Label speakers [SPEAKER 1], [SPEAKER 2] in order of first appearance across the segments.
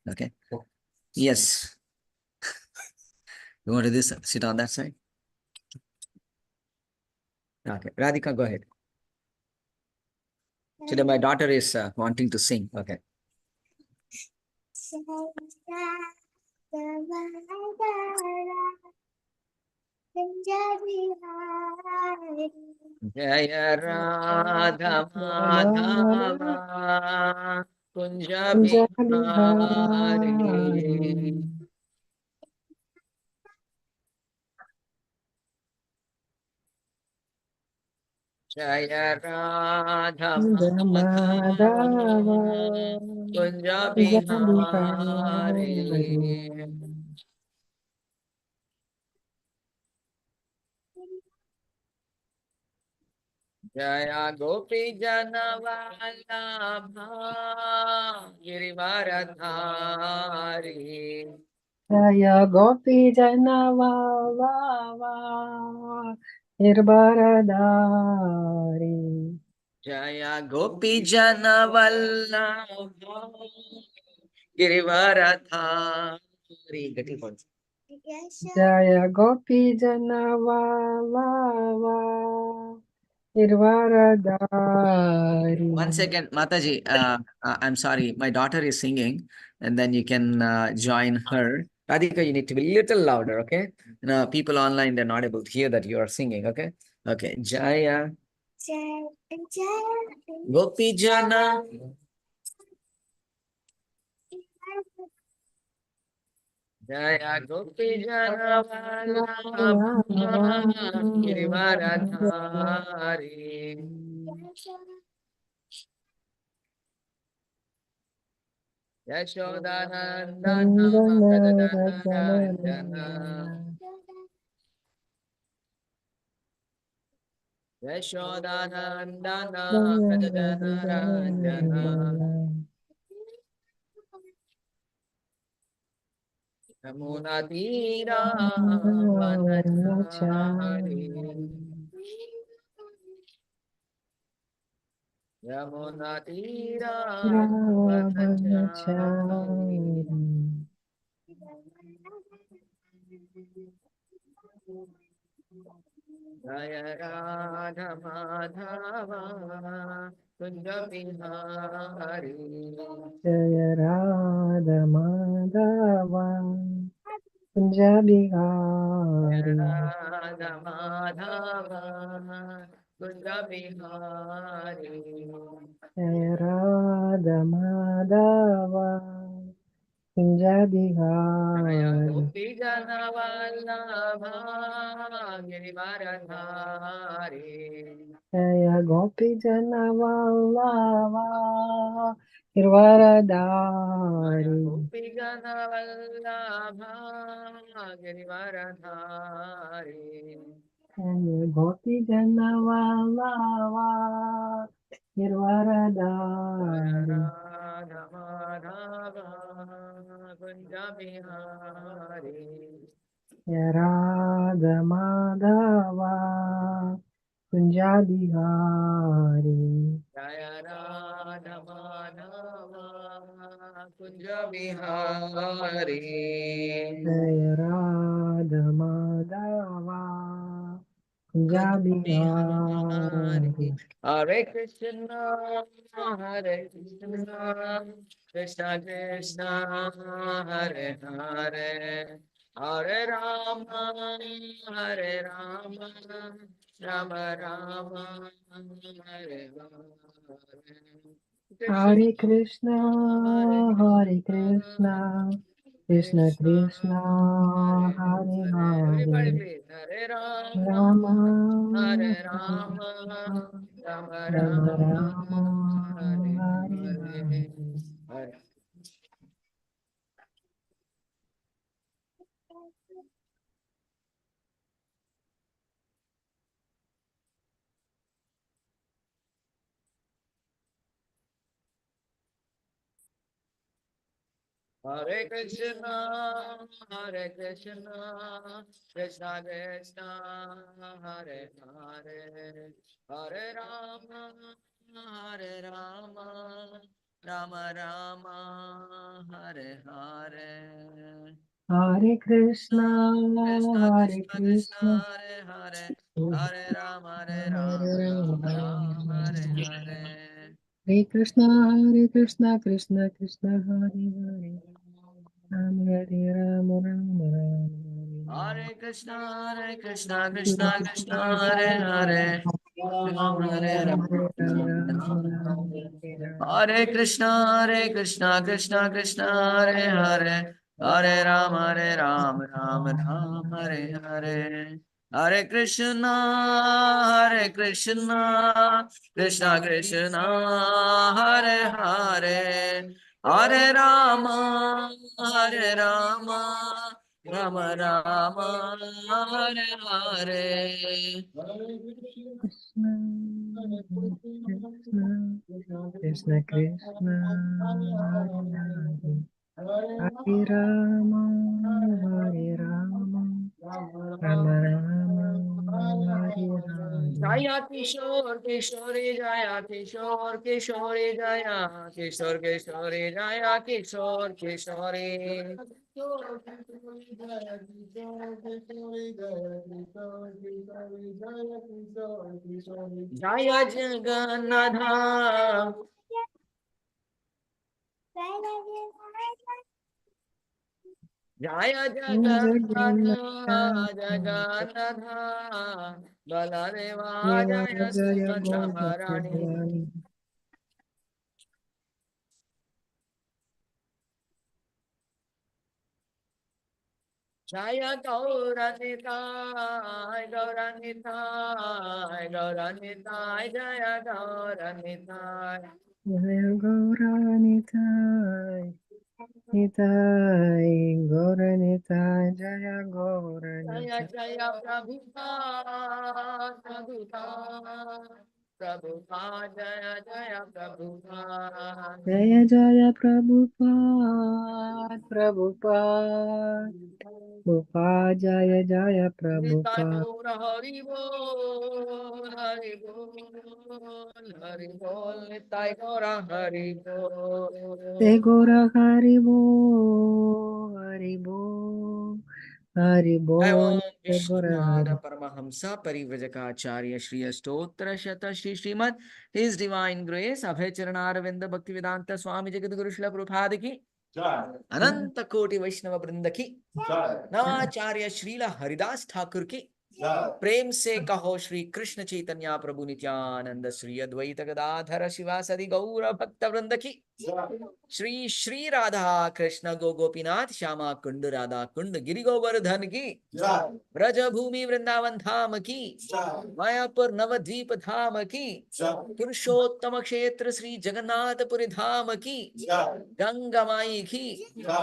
[SPEAKER 1] Okay. Yes. You want to this sit on that side? Okay. Radhika, go ahead. Today my daughter is wanting to sing. Okay. Jaya Radha Madhava Kunja Bihari Jaya Radha Madhava Kunja Bihari Jaya Gopi Janavallabha Girivaradhari
[SPEAKER 2] Jaya Gopi Janavallabha Girvaradhari
[SPEAKER 1] Jaya Gopi Janavallabha Girivaradhari. Gati points.
[SPEAKER 2] Jaya Gopi Janavallabha Girvaradhari.
[SPEAKER 1] One second, Mataji. I'm sorry, my daughter is singing, and then you can join her. Radhika, you need to be a little louder, okay? People online they're not able to hear that you are singing, okay? Okay, Jaya Gopi Jana. Jaya Gopi Jana Girivaradhari. Yashodanandana Gadadana Yashodanandana Gadadana Ranjana Yamuna Tira Vanachari Yamuna Tira Vanachari Jaya Radha Madhava Kunja Bihari
[SPEAKER 2] Jaya Radha Madhava Kunja Bihari
[SPEAKER 1] Radha Madhava Kunja Bihari
[SPEAKER 2] Jaya Radha Madhava Kunja
[SPEAKER 1] Jaya
[SPEAKER 2] Bihari
[SPEAKER 1] Gopi Jana Vallabha Girivaradhari
[SPEAKER 2] Jaya Gopi Janavallava
[SPEAKER 1] Jaya
[SPEAKER 2] Girvaradhari
[SPEAKER 1] Gopi Jana Vallabha Girivaradhari
[SPEAKER 2] Jaya Gopi Janavallava
[SPEAKER 1] Jaya
[SPEAKER 2] Girvaradhari
[SPEAKER 1] Radha Madhava Kunja Bihari
[SPEAKER 2] Jaya Radha Madhava Kunja Bihari
[SPEAKER 1] Jaya Radha Madhava Kunja Bihari
[SPEAKER 2] Jaya Radha Madhava Kunja
[SPEAKER 1] Kunja
[SPEAKER 2] Bihari
[SPEAKER 1] Bihari Hare Krishna Hare Krishna Krishna Krishna Hare Hare Hare Rama Hare Rama Rama Rama Hare Hare Krishna
[SPEAKER 2] Hare Krishna,
[SPEAKER 1] Hare
[SPEAKER 2] Hare
[SPEAKER 1] Krishna
[SPEAKER 2] Krishna, Krishna
[SPEAKER 1] Krishna
[SPEAKER 2] Krishna,
[SPEAKER 1] Hare
[SPEAKER 2] Hare
[SPEAKER 1] Hare
[SPEAKER 2] Hare,
[SPEAKER 1] everybody please Hare Rama
[SPEAKER 2] Rama,
[SPEAKER 1] Hare
[SPEAKER 2] Rama,
[SPEAKER 1] Rama Rama
[SPEAKER 2] Rama
[SPEAKER 1] Rama
[SPEAKER 2] Rama,
[SPEAKER 1] Hare
[SPEAKER 2] Hare
[SPEAKER 1] Hare
[SPEAKER 2] Hare.
[SPEAKER 1] Hare Hare Krishna, Hare Krishna, Krishna Krishna, Hare Hare, Hare Rama, Hare Rama, Rama Rama, Hare Hare.
[SPEAKER 2] Hare Krishna,
[SPEAKER 1] Krishna
[SPEAKER 2] Hare
[SPEAKER 1] Krishna Krishna
[SPEAKER 2] Krishna,
[SPEAKER 1] Hare Hare,
[SPEAKER 2] Hare
[SPEAKER 1] Hare Rama Hare
[SPEAKER 2] Rama,
[SPEAKER 1] Rama, Rama Hare
[SPEAKER 2] Hare
[SPEAKER 1] Hare.
[SPEAKER 2] Hare Krishna, Krishna Krishna, Hare Hare, Hare Rama, Rama Rama,
[SPEAKER 1] Hare Krishna, Hare Krishna,
[SPEAKER 2] Hare
[SPEAKER 1] Krishna
[SPEAKER 2] Krishna,
[SPEAKER 1] Krishna, Hare Hare, Rama Hare Rama,
[SPEAKER 2] Hare Rama, Rama Rama,
[SPEAKER 1] Hare
[SPEAKER 2] Hare Hare.
[SPEAKER 1] Hare Krishna, Hare Krishna, Krishna Krishna, Hare Hare, Hare Rama, Hare Rama, Rama Rama, Hare Hare. Hare Krishna, Hare Krishna, Krishna Krishna, Hare Hare, Hare Rama, Hare Rama, Rama Rama, Hare Hare.
[SPEAKER 2] Krishna, Krishna, Krishna Krishna, Hare Hare, Hare Rama, Hare Rama, Rama Rama, Hare Hare.
[SPEAKER 1] Jaya Kishore Kishore Jaya Kishore Kishore Jaya Kishore Kishore Jaya Kishore Kishore Jaya Jagannath Jaya
[SPEAKER 2] Jagannath,
[SPEAKER 1] Jagannath Jagannath Baladeva
[SPEAKER 2] Deva
[SPEAKER 1] Jaya
[SPEAKER 2] Jaya
[SPEAKER 1] Subhadra
[SPEAKER 2] Gopal
[SPEAKER 1] Bharani
[SPEAKER 2] Bhavani,
[SPEAKER 1] Jaya Gauranitai, Gauranitai, Gauranitai, Jaya Gauranitai.
[SPEAKER 2] Jaya Gauranitai, Nitai, Gauranitai, Jaya
[SPEAKER 1] Jaya
[SPEAKER 2] Gauranitai.
[SPEAKER 1] Jaya Prabhupada, Prabhupada, Prabhupada, Jaya Jaya Prabhupada.
[SPEAKER 2] Jaya Jaya Prabhupada, Prabhupada, Prabhupada, Jaya Jaya
[SPEAKER 1] Nitai
[SPEAKER 2] Prabhupada.
[SPEAKER 1] Gaura Hari Bol, Hari Bol, Hari Bol, Nitai Gaura Hari
[SPEAKER 2] Jai
[SPEAKER 1] Bol.
[SPEAKER 2] Gaura Hari Bo, Hari Bo, Hari Bo,
[SPEAKER 1] एवं
[SPEAKER 2] Jai Gaura
[SPEAKER 1] Vishwanath
[SPEAKER 2] Hari.
[SPEAKER 1] Paramahansa परिव्रजकाचार्य Shri अष्टोत्तर शत Shri Srimad his divine grace Abhay Charanaravinda Bhakti Vedanta स्वामी जगत गुरु शिल प्रभुपाद की अनंत कोटि वैष्णव वृंद की नवाचार्य श्रीला हरिदास ठाकुर की प्रेम से कहो श्री कृष्ण चैतन्य प्रभु नित्यानंद श्री अद्वैत गदाधर शिवासदि गौर भक्त वृंद की श्री श्री राधा कृष्ण गो गोपीनाथ श्यामा कुंड राधा कुंड गिरि गोवर्धन की ब्रज भूमि वृंदावन धाम की मायापुर नवद्वीप धाम की पुरुषोत्तम क्षेत्र श्री जगन्नाथपुरी धाम की गंगा माई की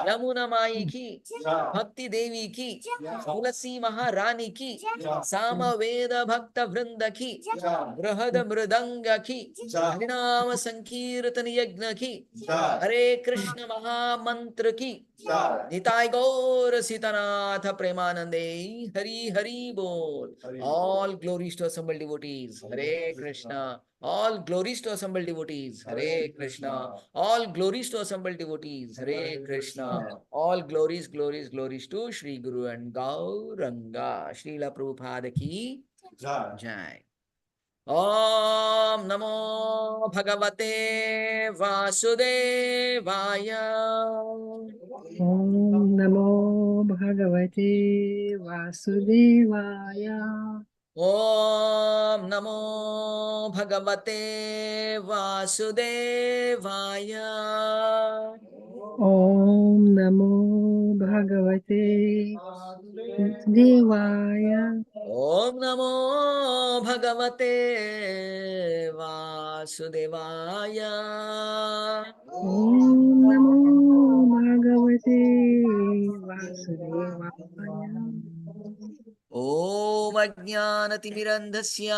[SPEAKER 1] यमुना माई की भक्ति देवी की तुलसी महारानी की साम वेद भक्त वृंद की बृहद मृदंग की हरिनाम संकीर्तन यज्ञ की हरे कृष्ण महामंत्र की निताय गौर सीतानाथ प्रेमानंदे हरि हरि बोल all glories to assembled devotees Hare Krishna all glories to assembled devotees hare krishna all glories to assembled devotees hare krishna all glories to Shri Guru and Gauranga Srila Prabhupada ki jai Om Namo Bhagavate Vasudevaya
[SPEAKER 2] Om Namo Bhagavate Vasudevaya.
[SPEAKER 1] Om Namo Bhagavate Vasudevaya
[SPEAKER 2] Om Namo Bhagavate Devaya.
[SPEAKER 1] Om Namo Bhagavate Vasudevaya
[SPEAKER 2] Om Namo Bhagavate Vasudevaya.
[SPEAKER 1] Om अज्ञानतिमिरन्धस्य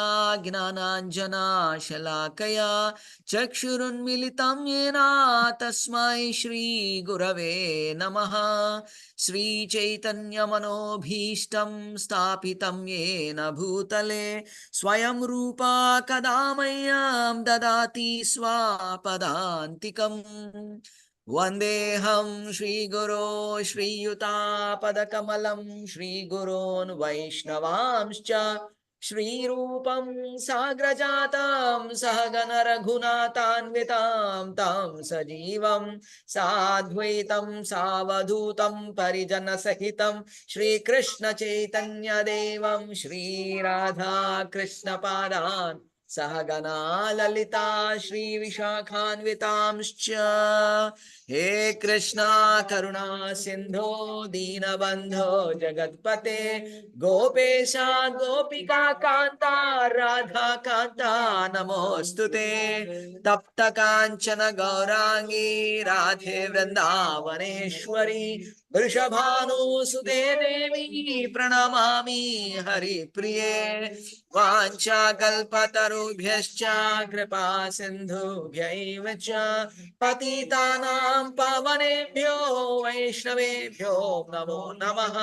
[SPEAKER 1] ज्ञानाञ्जनाशलाकया चक्षुरुन्मिलितं येन तस्मै श्रीगुरवे नमः। श्रीचैतन्यमनोभीष्टं स्थापितं येन भूतले स्वयं रूपा कदा मह्यं ददाति स्वापदान्तिकम्। वन्देऽहं श्रीगुरो श्रीयुतापदकमलं श्रीगुरोन् वैष्णवांश्च श्रीरूपं साग्रजातं सहगण रघुनाथान्वितां तं सजीवं साद्वैतं सावधूतं परिजनसहितं श्रीकृष्णचैतन्यदेवं श्रीराधाकृष्णपादान् सहगना ललिता श्रीविशाखान्वितांश्च। हे कृष्णा करुणा सिन्धो दीनबन्धो जगत्पते गोपेशा गोपिका कान्ता राधा कान्ता नमोऽस्तुते। तप्त काञ्चन गौरांगी राधे वृन्दावनेश्वरी वृषभानुसुते देवी प्रणमामि हरिप्रिये। वाञ्छाकल्पतरुभ्यश्च कृपा सिन्धुभ्यैव च पतितानां पावनेभ्यो वैष्णवेभ्यो नमो नमः।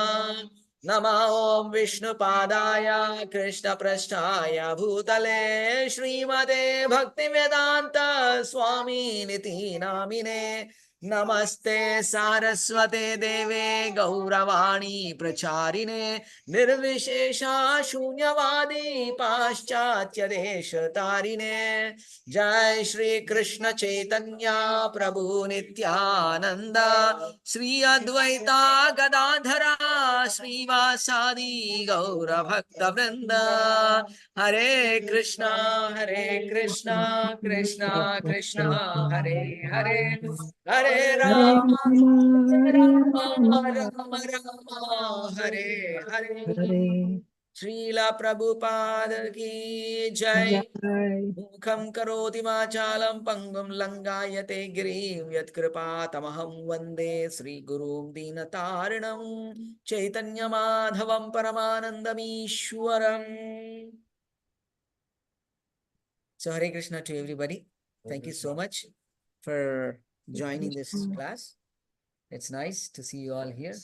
[SPEAKER 1] नमः ॐ विष्णुपादाय कृष्णपृष्ठाय भूतले श्रीमते भक्तिवेदान्त स्वामिनिति नामिने। नमस्ते सारस्वते देवे गौरवाणी प्रचारिणे निर्विशेषा शून्यवादी पाश्चात्य देश तारिणे। जय श्री कृष्ण चैतन्य प्रभु नित्यानंद श्री अद्वैता गदाधरा श्रीवासादि गौर भक्त वृंद। हरे Krishna Krishna Krishna Hare Hare Hare
[SPEAKER 2] Hare
[SPEAKER 1] Ram
[SPEAKER 2] Rama, Hare
[SPEAKER 1] Ram
[SPEAKER 2] Rama,
[SPEAKER 1] Ram Ram Hare Hare.
[SPEAKER 2] Hare
[SPEAKER 1] Srila Prabhupada की जय।
[SPEAKER 2] Jai.
[SPEAKER 1] मूकं करोति वाचालं पङ्गुं लङ्घयते गिरिं यत्कृपातमहं वन्दे श्रीगुरुं दीनतारिणं चैतन्यमाधवं परमानन्दमीश्वरम्। So Hare Krishna to everybody. Thank you so much for joining this class. It's nice to see you all here.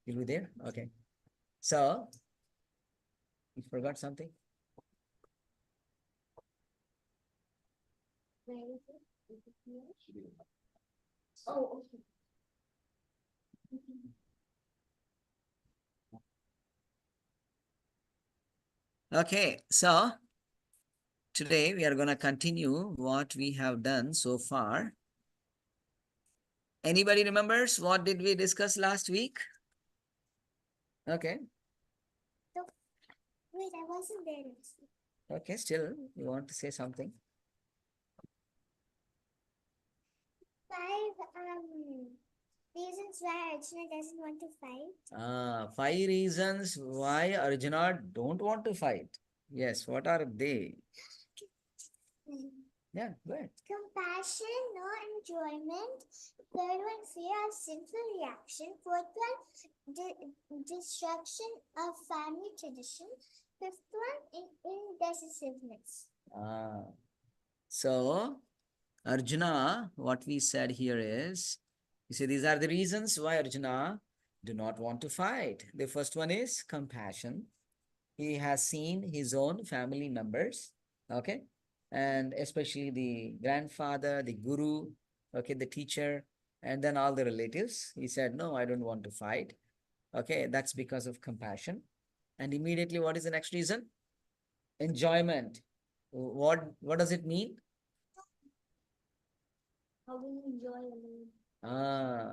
[SPEAKER 1] You'll be there? Okay. So, you forgot something? Oh, okay. So, today we are going to continue what we have done so far. Anybody remembers what did we discuss last week? Okay.
[SPEAKER 3] So, wait, I wasn't there.
[SPEAKER 1] Okay, still you want to say something?
[SPEAKER 3] Five reasons why Arjuna doesn't want to fight.
[SPEAKER 1] 5 reasons why Arjuna don't want to fight. Yes, what are they? Yeah, go ahead.
[SPEAKER 3] Compassion, no enjoyment. Third one, fear of sinful reaction. Fourth one, destruction of family tradition. Fifth one, indecisiveness.
[SPEAKER 1] So, Arjuna, what we said here is, you see, these are the reasons why Arjuna do not want to fight. The first one is compassion. He has seen his own family members, okay, and especially the grandfather, the guru, okay, the teacher, and then all the relatives. He said, no, I don't want to fight. Okay, that's because of compassion. And immediately, what is the next reason? Enjoyment. What does it mean?
[SPEAKER 3] How will you enjoy alone?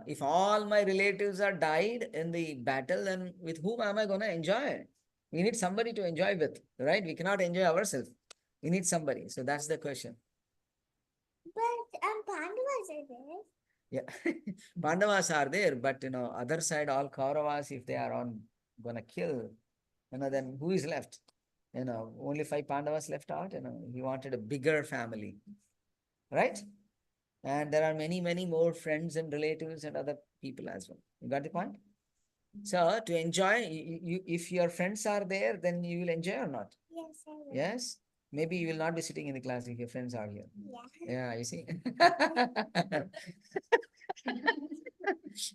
[SPEAKER 1] If all my relatives are died in the battle, then with whom am I going to enjoy? We need somebody to enjoy with, right? We cannot enjoy ourselves. We need somebody. So that's the question.
[SPEAKER 3] But Pandavas are there.
[SPEAKER 1] Yeah, Pandavas are there, but other side, all Kauravas, if they are on gonna kill, then who is left? Only 5 Pandavas left out. He wanted a bigger family, right? And there are many, many more friends and relatives and other people as well. You got the point? So to enjoy, if your friends are there, then you will enjoy or not?
[SPEAKER 3] Yes, I will.
[SPEAKER 1] Yes. Maybe you will not be sitting in the class if your friends are here.
[SPEAKER 3] Yeah.
[SPEAKER 1] Yeah, you see.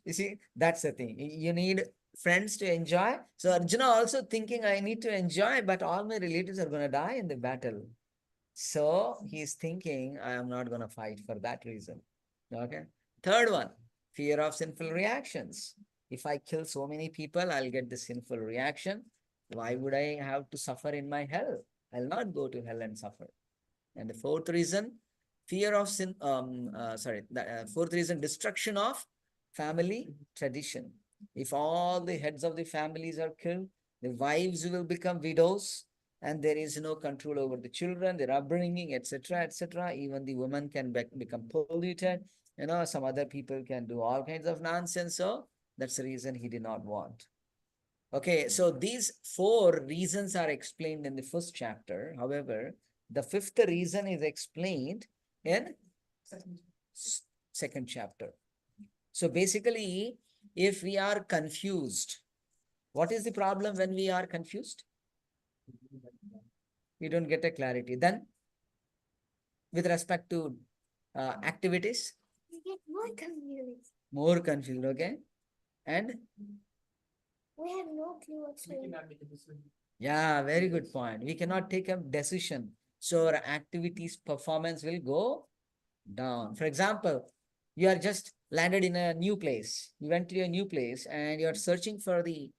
[SPEAKER 1] You see, that's the thing. You need friends to enjoy. So Arjuna also thinking, I need to enjoy, but all my relatives are going to die in the battle. So he's thinking, I am not going to fight for that reason. Okay. Third one, fear of sinful reactions. If I kill so many people, I'll get the sinful reaction. Why would I have to suffer in my hell? I'll not go to hell and suffer. And the fourth reason, fear of sin, the fourth reason, destruction of family tradition. If all the heads of the families are killed, the wives will become widows, and there is no control over the children, their upbringing, etc., etc. Even the woman can become polluted. Some other people can do all kinds of nonsense. So that's the reason he did not want. Okay, so these four reasons are explained in the first chapter. However, the fifth reason is explained in second chapter. So basically, if we are confused, what is the problem when we are confused? We don't get a clarity. Then, with respect to activities,
[SPEAKER 3] We get more confused.
[SPEAKER 1] more confused, okay? And
[SPEAKER 3] We have no clue what's going on.
[SPEAKER 1] yeah, very good point. We cannot take a decision. So our activities performance will go down. For example, you are just landed in a new place. You went to a new place and you're searching for the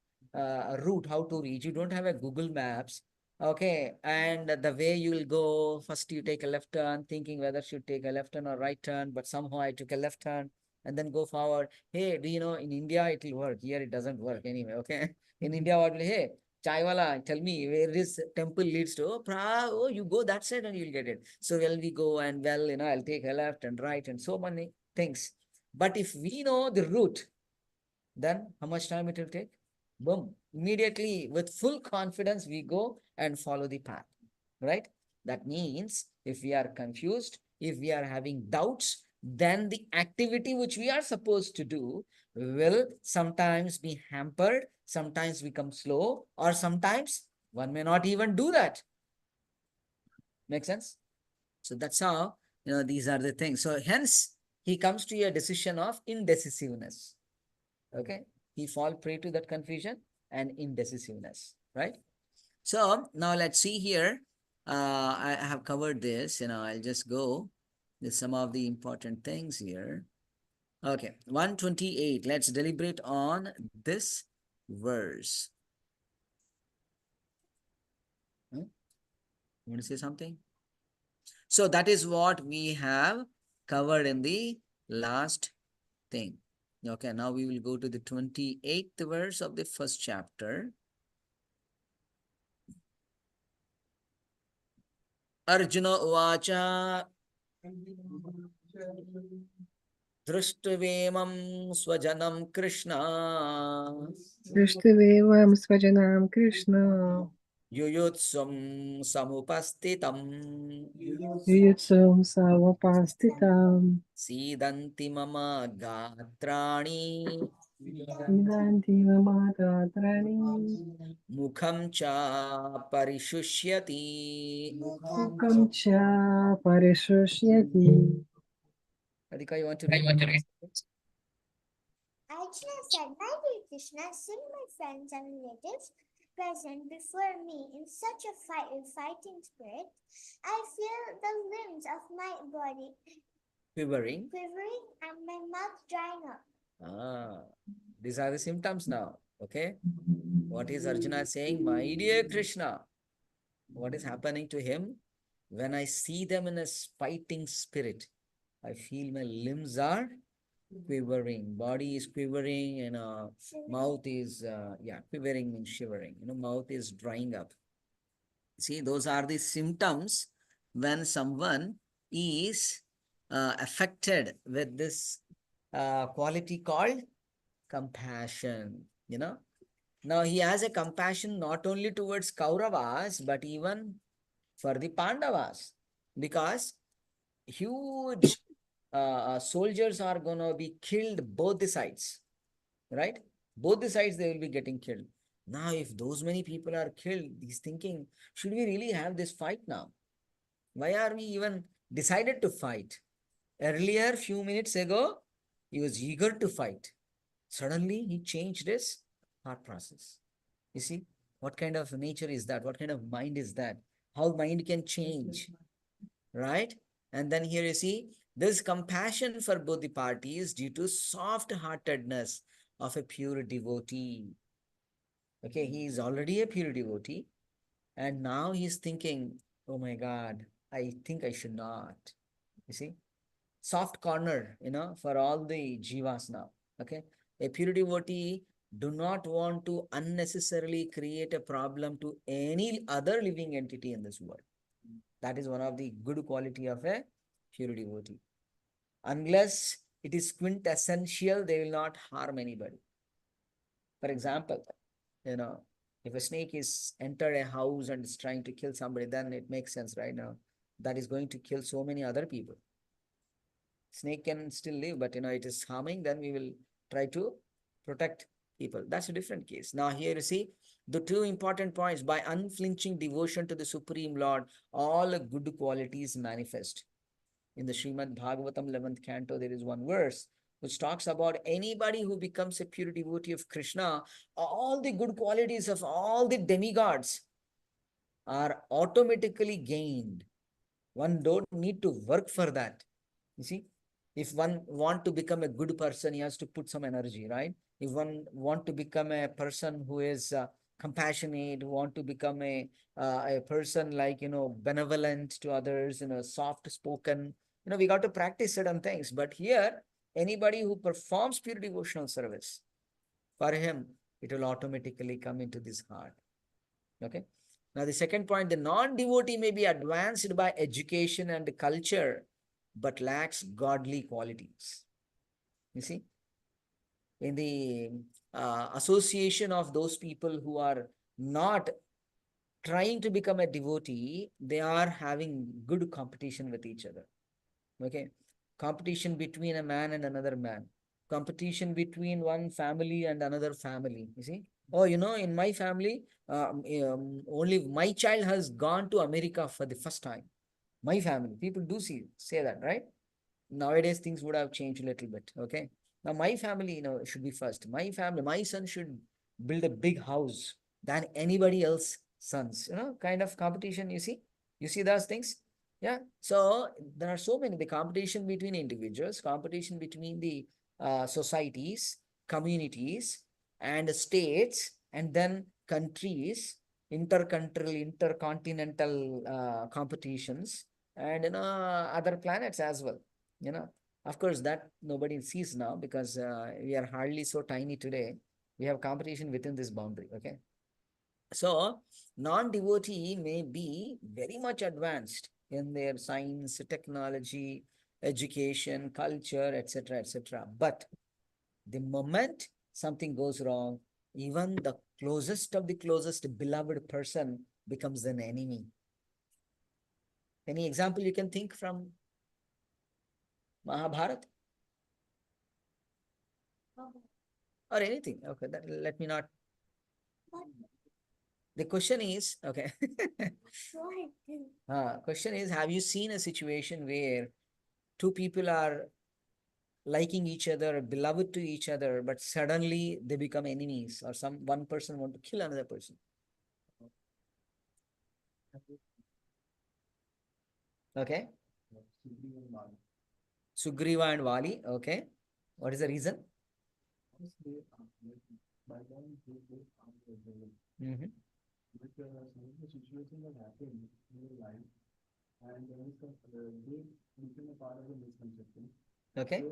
[SPEAKER 1] route, how to reach. You don't have a Google Maps. Okay. And the way you will go, first you take a left turn, thinking whether should take a left turn or right turn, but somehow I took a left turn and then go forward. Hey, do you know in India it will work? Here it doesn't work anyway. Okay. In India, what will, hey, Chaiwala, tell me where this temple leads to. Oh, you go that side and you'll get it. So we go and I'll take a left and right and so many things. But if we know the route, then how much time it will take? Boom. Immediately with full confidence, we go and follow the path, right? That means if we are confused, if we are having doubts, then the activity which we are supposed to do will sometimes be hampered, sometimes become slow, or sometimes one may not even do that. Make sense? So that's how, these are the things. So hence, he comes to a decision of indecisiveness. Okay. He fall prey to that confusion and indecisiveness, right? So now let's see here. I have covered this, I'll just go with some of the important things here. Okay, 128. Let's deliberate on this verse. Hmm? You want to say something? So that is what we have covered in the last thing. Okay, now we will go to the 28th verse of the first chapter. Arjuna Uvacha Drishtavedam Swajanam Krishna
[SPEAKER 2] दृष्ट्वेवं स्वजनां Krishna
[SPEAKER 1] Yuyutsum Samupastitam
[SPEAKER 2] युयुत्सुं सावपास्थिताम्
[SPEAKER 1] Sidanti Mama Gatrani
[SPEAKER 2] निदान्ति ममागात्राणि
[SPEAKER 1] Mukham Cha Parishusyati.
[SPEAKER 2] मुखं च परिशुष्यति.
[SPEAKER 1] Radhika, you want to read?
[SPEAKER 3] Arjuna said, My dear Krishna, seeing my friends and relatives present before me in such a fighting spirit, I feel the limbs of my body
[SPEAKER 1] Quivering.
[SPEAKER 3] quivering and my mouth drying up.
[SPEAKER 1] These are the symptoms now. Okay. What is Arjuna saying? My dear Krishna, what is happening to him? When I see them in a fighting spirit, I feel my limbs are quivering, body is quivering, and mouth is, quivering means shivering. Mouth is drying up. See, those are the symptoms when someone is affected with this quality called compassion. Now he has a compassion not only towards Kauravas, but even for the Pandavas, because huge soldiers are going to be killed both the sides, right? Both the sides, they will be getting killed. Now, if those many people are killed, he's thinking, should we really have this fight now? Why are we even decided to fight? Earlier, few minutes ago, he was eager to fight. Suddenly, he changed his thought process. You see, what kind of nature is that? What kind of mind is that? How mind can change, right? And then here you see, this compassion for both the parties due to soft-heartedness of a pure devotee. Okay, he is already a pure devotee, and now he's thinking, oh my God, I think I should not. You see, soft corner, for all the jivas now. Okay, a pure devotee do not want to unnecessarily create a problem to any other living entity in this world. That is one of the good quality of a pure devotee. Unless it is quintessential, they will not harm anybody. For example, you know, if a snake is entered a house and is trying to kill somebody, then it makes sense right now. That is going to kill so many other people. Snake can still live, but it is harming, then we will try to protect people. That's a different case. Now here you see the two important points. By unflinching devotion to the Supreme Lord, all good qualities manifest. In the Srimad Bhagavatam 11th canto, there is one verse which talks about anybody who becomes a pure devotee of Krishna, all the good qualities of all the demigods are automatically gained. One don't need to work for that. You see, if one want to become a good person, he has to put some energy, right? If one want to become a person who is compassionate, who want to become a person like benevolent to others, soft spoken, we got to practice certain things. But here, anybody who performs pure devotional service, for him, it will automatically come into this heart. Okay. Now, the second point, the non-devotee may be advanced by education and culture, but lacks godly qualities. You see, in the association of those people who are not trying to become a devotee, they are having good competition with each other. Okay. Competition between a man and another man. Competition between one family and another family. You see? Oh, in my family, only my child has gone to America for the first time. My family. People do say that, right? Nowadays things would have changed a little bit. Okay. Now my family, should be first. My family, my son should build a big house than anybody else sons. Kind of competition. You see those things. Yeah. So there are so many. The competition between individuals, competition between the societies, communities, and states, and then countries, intercontinental competitions, and other planets as well. you know of course that nobody sees now, because we are hardly so tiny today. We have competition within this boundary. Okay. So non-devotee may be very much advanced in their science, technology, education, culture, etc., etc., but the moment something goes wrong, even the closest of the closest beloved person becomes an enemy. Any example you can think from Mahabharata or anything? Okay, let me not. The question is, okay. Question is, have you seen a situation where two people are liking each other, beloved to each other, but suddenly they become enemies, or one person want to kill another person? Okay. Sugriva and Vali. Okay. What is the reason? Mm-hmm. Okay.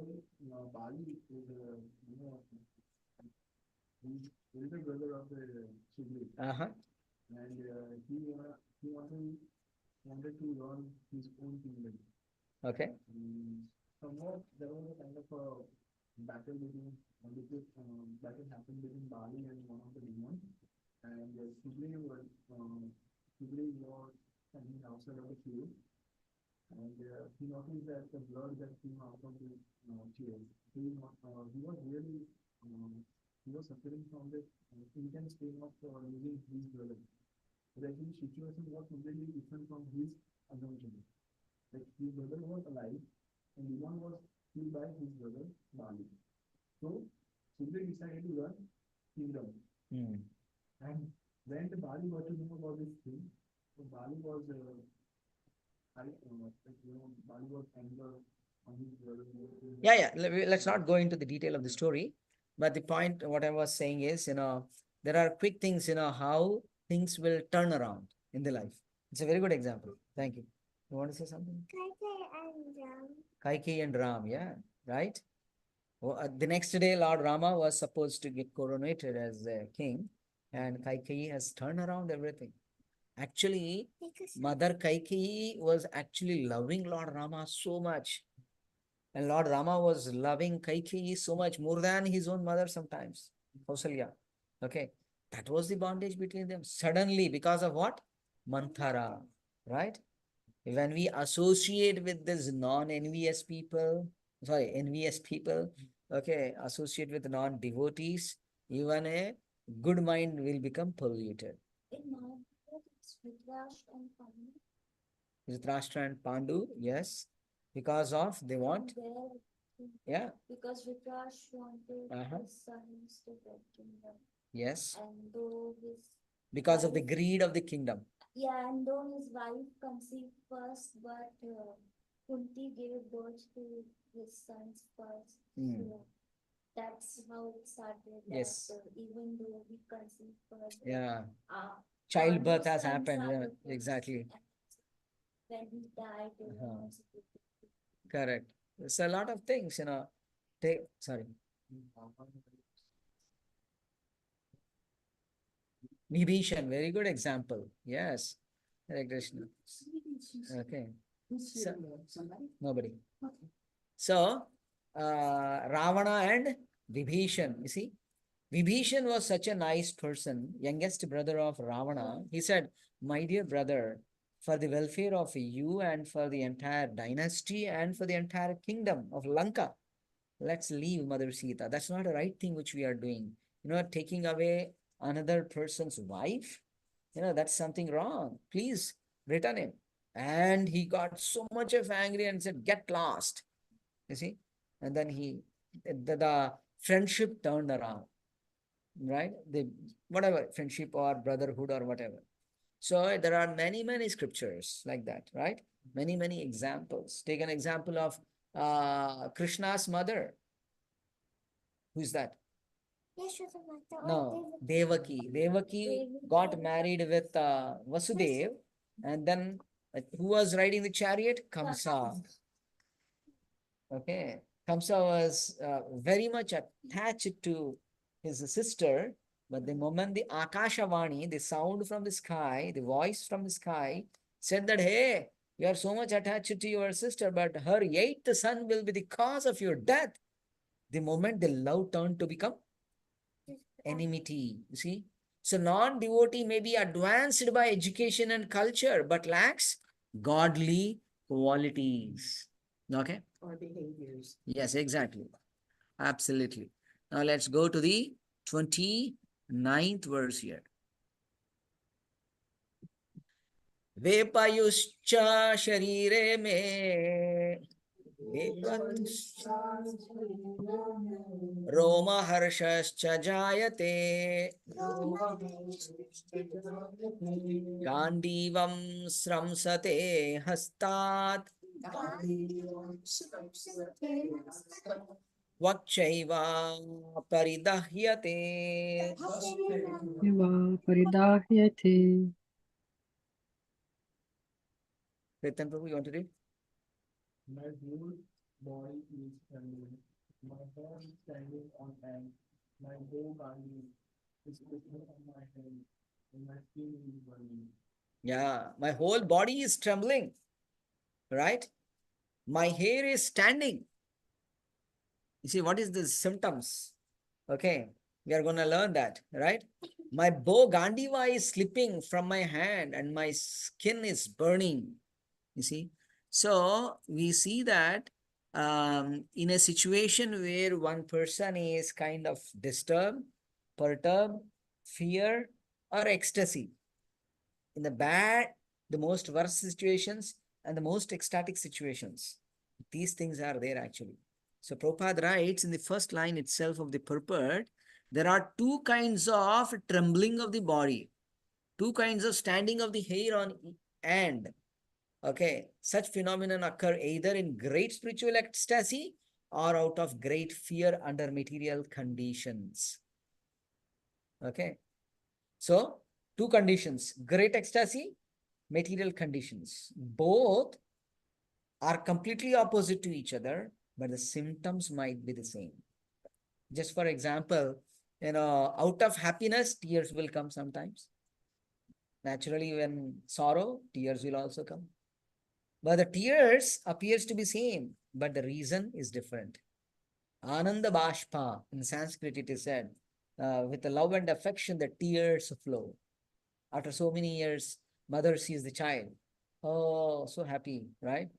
[SPEAKER 1] Uh-huh. Okay.
[SPEAKER 4] he was suffering from the intense pain of losing his brother. But actually, situation was completely different from his assumption. Like his brother was alive, and Ivan was killed by his brother Bali. So Sundar decided to run kingdom.
[SPEAKER 1] Hmm.
[SPEAKER 4] And when the Bali got to know about this thing, so Bali was Bali was anger on his brother.
[SPEAKER 1] Yeah. Let's not go into the detail of the story, but the point what I was saying is, there are quick things, how things will turn around in the life. It's a very good example. Thank you. You want to say something? Kaikeyi and Ram, yeah, right. The next day, Lord Rama was supposed to get coronated as a king, and Kaikeyi has turned around everything. Actually, Mother Kaikeyi was actually loving Lord Rama so much. And Lord Rama was loving Kaikeyi so much, more than his own mother sometimes, Kausalya. Okay. That was the bondage between them. Suddenly, because of what? Manthara, right? When we associate with this non-envious people, envious people, okay, associate with non-devotees, even a good mind will become polluted. Dhritarashtra and Pandu, yes, because of they want, yeah,
[SPEAKER 3] Because Vikrash wanted his sons to get kingdom.
[SPEAKER 1] yes,
[SPEAKER 3] And though his
[SPEAKER 1] because of the greed of the kingdom.
[SPEAKER 3] yeah, and though his wife conceived first, but Kunti gave birth to his sons first. So that's how it started.
[SPEAKER 1] Yes.
[SPEAKER 3] That, even though we conceived first,
[SPEAKER 1] Yeah,
[SPEAKER 3] uh,
[SPEAKER 1] childbirth has
[SPEAKER 3] sons
[SPEAKER 1] happened.
[SPEAKER 3] are
[SPEAKER 1] Yeah,
[SPEAKER 3] the first.
[SPEAKER 1] exactly.
[SPEAKER 3] When he died,
[SPEAKER 1] Correct. There's a lot of things, Take, sorry. Vibhishan, very good example. Yes. Hare Krishna. Okay. So, nobody. So, Ravana and Vibhishan, you see, Vibhishan was such a nice person, youngest brother of Ravana. He said, my dear brother, for the welfare of you and for the entire dynasty and for the entire kingdom of Lanka, let's leave Mother Sita. That's not a right thing which we are doing. Taking away another person's wife, that's something wrong. Please return him. And he got so much of angry and said, get lost. You see? And then the friendship turned around, right? Whatever, friendship or brotherhood or whatever. So there are many, many scriptures like that, right? Many, many examples. Take an example of Krishna's mother. Who's that? No, Devaki. Devaki got married with Vasudev, and then who was riding the chariot? Kamsa. Okay, Kamsa was very much attached to his sister, but the moment the Akashavani, the sound from the sky, the voice from the sky, said that, hey, you are so much attached to your sister, but her eighth son will be the cause of your death. The moment the love turned to become enmity, you see. So non-devotee may be advanced by education and culture, but lacks godly qualities. Okay? Or behaviors. Yes, exactly. Absolutely. Now let's go to the 29th verse here. Vepayuscha sharire me रोमहर्षश्च जायते गाण्डीवं स्रंसते हस्तात् वक्षैव परिदह्यते.
[SPEAKER 2] Eva paridahyate.
[SPEAKER 1] Ketan Prabhu, you want to read?
[SPEAKER 4] My whole body is trembling. My hair is standing on end. My whole body is twisting on my head, and my skin is burning.
[SPEAKER 1] Yeah, my whole body is trembling, right? My hair is standing. You see, what is the symptoms? Okay, we are going to learn that, right? My bow Gandiva is slipping from my hand and my skin is burning. You see, so we see that in a situation where one person is kind of disturbed, perturb, fear, or ecstasy. In the bad, the most worst situations, and the most ecstatic situations. These things are there actually. So Prabhupada writes in the first line itself of the purport, there are two kinds of trembling of the body, two kinds of standing of the hair on end. Okay, such phenomenon occur either in great spiritual ecstasy or out of great fear under material conditions. Okay, so two conditions, great ecstasy, material conditions. Both are completely opposite to each other, but the symptoms might be the same. Just for example, out of happiness, tears will come sometimes. Naturally, when sorrow, tears will also come. But the tears appears to be same, but the reason is different. Ananda Bashpa, in Sanskrit it is said, with the love and affection, the tears flow. After so many years, mother sees the child. Oh, so happy, right?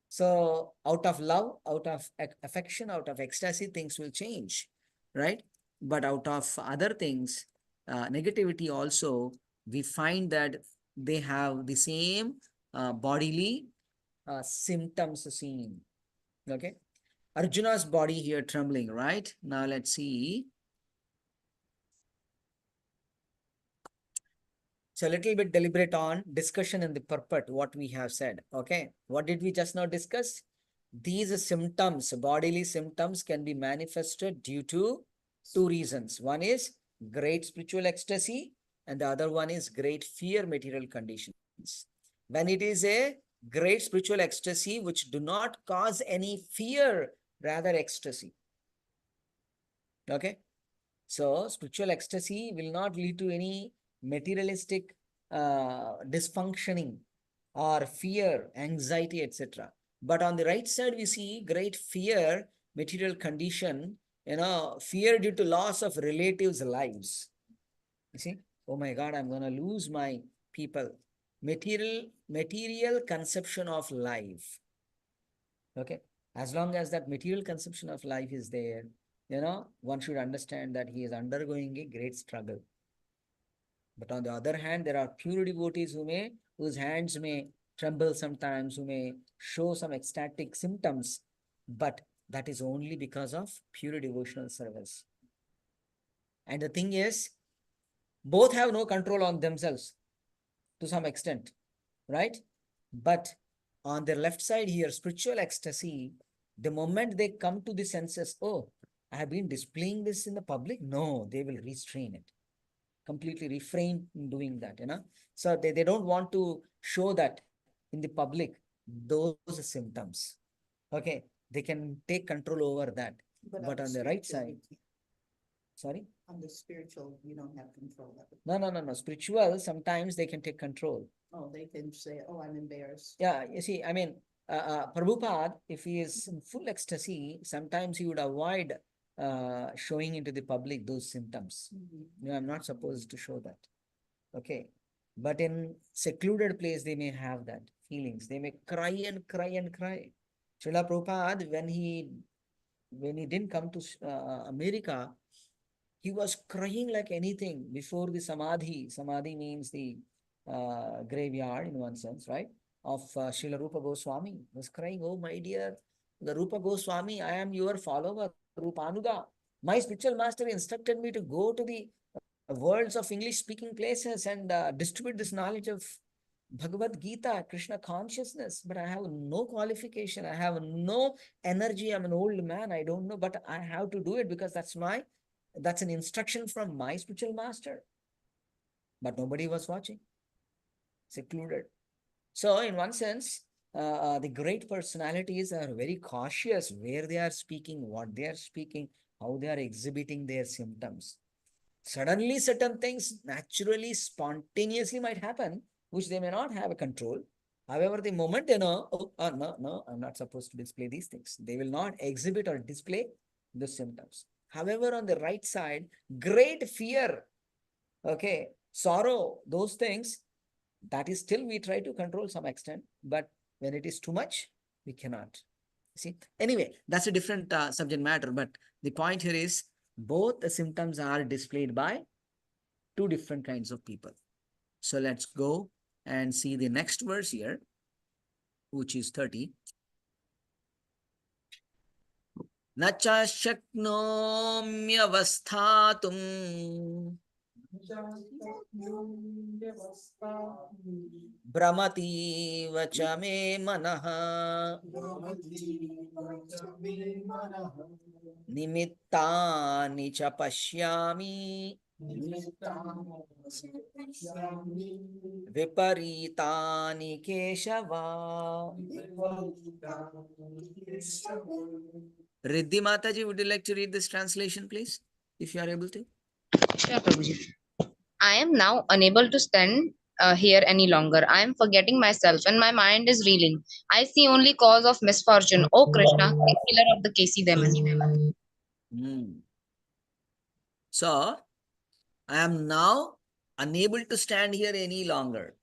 [SPEAKER 1] So out of love, out of affection, out of ecstasy, things will change, right? But out of other things, negativity also, we find that they have the same bodily symptoms seen. Okay. Arjuna's body here trembling, right? Now let's see. So a little bit deliberate on discussion in the purport, what we have said. Okay. What did we just now discuss? These symptoms, bodily symptoms, can be manifested due to two reasons. One is great spiritual ecstasy, and the other one is great fear material conditions. When it is a great spiritual ecstasy which do not cause any fear, rather ecstasy. Okay. So spiritual ecstasy will not lead to any materialistic dysfunctioning or fear, anxiety, etc. But on the right side, we see great fear, material condition, fear due to loss of relatives' lives. You see, oh my God, I'm going to lose my people. Material conception of life. Okay. As long as that material conception of life is there, one should understand that he is undergoing a great struggle. But on the other hand, there are pure devotees whose hands may tremble sometimes, who may show some ecstatic symptoms, but that is only because of pure devotional service. And the thing is, both have no control on themselves to some extent, right? But on their left side here, spiritual ecstasy, the moment they come to the senses, oh, I have been displaying this in the public. No, they will restrain it. Completely refrain in doing that, So they don't want to show that in the public, those symptoms. Okay. They can take control over that. But on the right side, sorry?
[SPEAKER 5] On the spiritual, you don't have control of it.
[SPEAKER 1] No. Spiritual, sometimes they can take control.
[SPEAKER 5] Oh, they can say, oh, I'm embarrassed.
[SPEAKER 1] Yeah, you see, I mean, Prabhupada, if he is in full ecstasy, sometimes he would avoid showing into the public those symptoms. I'm not supposed to show that. Okay. But in secluded place, they may have that feelings. They may cry and cry and cry. Srila Prabhupada, when he didn't come to America, he was crying like anything before the Samadhi. Samadhi means the graveyard in one sense, right? Of Srila Rupa Goswami. He was crying, oh my dear, the Rupa Goswami, I am your follower, Rupanuga. My spiritual master instructed me to go to the worlds of English speaking places and distribute this knowledge of Bhagavad Gita, Krishna consciousness, but I have no qualification. I have no energy. I'm an old man. I don't know, but I have to do it because that's an instruction from my spiritual master. But nobody was watching, secluded. So in one sense, the great personalities are very cautious where they are speaking, what they are speaking, how they are exhibiting their symptoms. Suddenly certain things naturally, spontaneously might happen, which they may not have a control. However, the moment they know, no, I'm not supposed to display these things, they will not exhibit or display the symptoms. However, on the right side, great fear, okay, sorrow, those things, that is still we try to control some extent, but when it is too much, we cannot. See, anyway, that's a different subject matter, but the point here is Both the symptoms are displayed by two different kinds of people. So let's go and see the next verse here, which is 30. न च शक्नोम्यवस्थातुम् भ्रमतीव च मे मनः निमित्तानि च पश्यामि विपरीतानि Keshav. Riddhi Mataji, would you like to read this translation, please, if you are able to?
[SPEAKER 6] Sure, Prabhuji. I am now unable to stand here any longer. I am forgetting myself and my mind is reeling. I see only cause of misfortune. O Krishna, killer of the Kesi demon.
[SPEAKER 1] So, I am now unable to stand here any longer.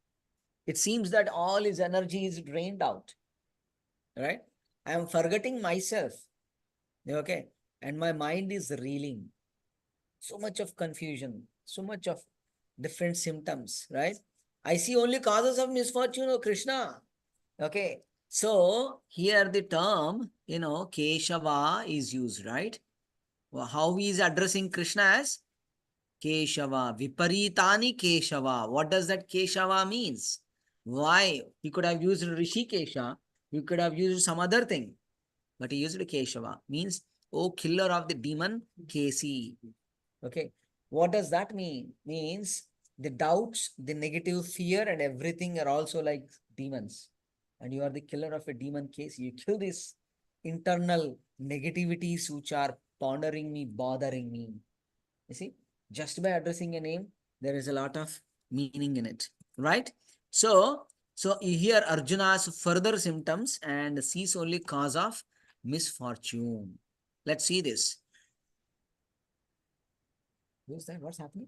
[SPEAKER 1] It seems that all his energy is drained out. Right? I am forgetting myself. Okay? And my mind is reeling. So much of confusion, so much of different symptoms, right? I see only causes of misfortune, oh Krishna. Okay. So here the term, Keshava is used, right? Well, how he is addressing Krishna as Keshava, Viparitani Keshava. What does that Keshava means? Why? He could have used Rishi Kesha, he could have used some other thing, but he used Keshava, means, oh killer of the demon, Kesi. Okay. What does that mean? Means the doubts, the negative fear, and everything are also like demons. And you are the killer of a demon case. You kill these internal negativities which are pondering me, bothering me. You see, just by addressing a name, there is a lot of meaning in it, right? So you hear Arjuna's further symptoms and sees only cause of misfortune. Let's see this. Who's that? What's happening?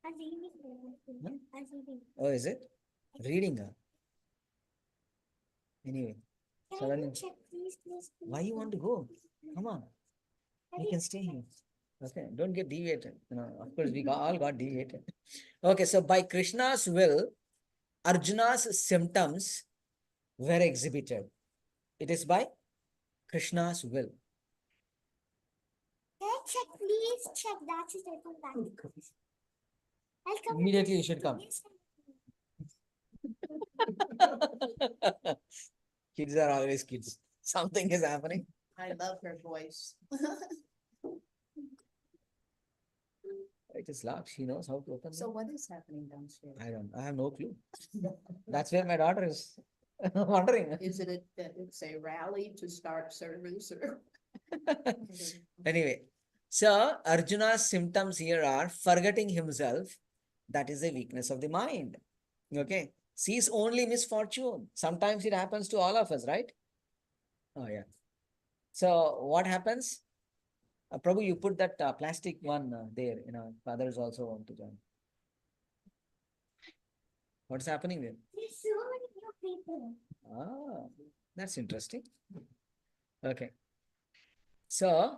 [SPEAKER 3] I'm reading.
[SPEAKER 1] Huh?
[SPEAKER 3] I'm reading.
[SPEAKER 1] Oh, is it? Reading her. Anyway.
[SPEAKER 3] Can I
[SPEAKER 1] Suddenly,
[SPEAKER 3] go check, please, please, please?
[SPEAKER 1] why you want to go? Come on. You can stay here. Okay, don't get deviated. Of course, we all got deviated. Okay, so by Krishna's will, Arjuna's symptoms were exhibited. It is by Krishna's will.
[SPEAKER 3] Can I check, please? Check. That's it. I'll come back. I'll come
[SPEAKER 1] Immediately you should come.
[SPEAKER 3] Yes,
[SPEAKER 1] Kids are always kids. Something is happening.
[SPEAKER 5] I love her voice.
[SPEAKER 1] It is locked. She knows how to open
[SPEAKER 5] So
[SPEAKER 1] it.
[SPEAKER 5] what is happening downstairs?
[SPEAKER 1] I have no clue. That's where my daughter is wondering.
[SPEAKER 5] Is it it's a rally to start service or?
[SPEAKER 1] Anyway, so Arjuna's symptoms here are forgetting himself. That is a weakness of the mind. Okay. Sees only misfortune. Sometimes it happens to all of us, right? Oh, yeah. So what happens? Prabhu, you put that plastic one there. Others also want to join. What's happening there?
[SPEAKER 3] there's so many new people.
[SPEAKER 1] Ah, that's interesting. Okay. So,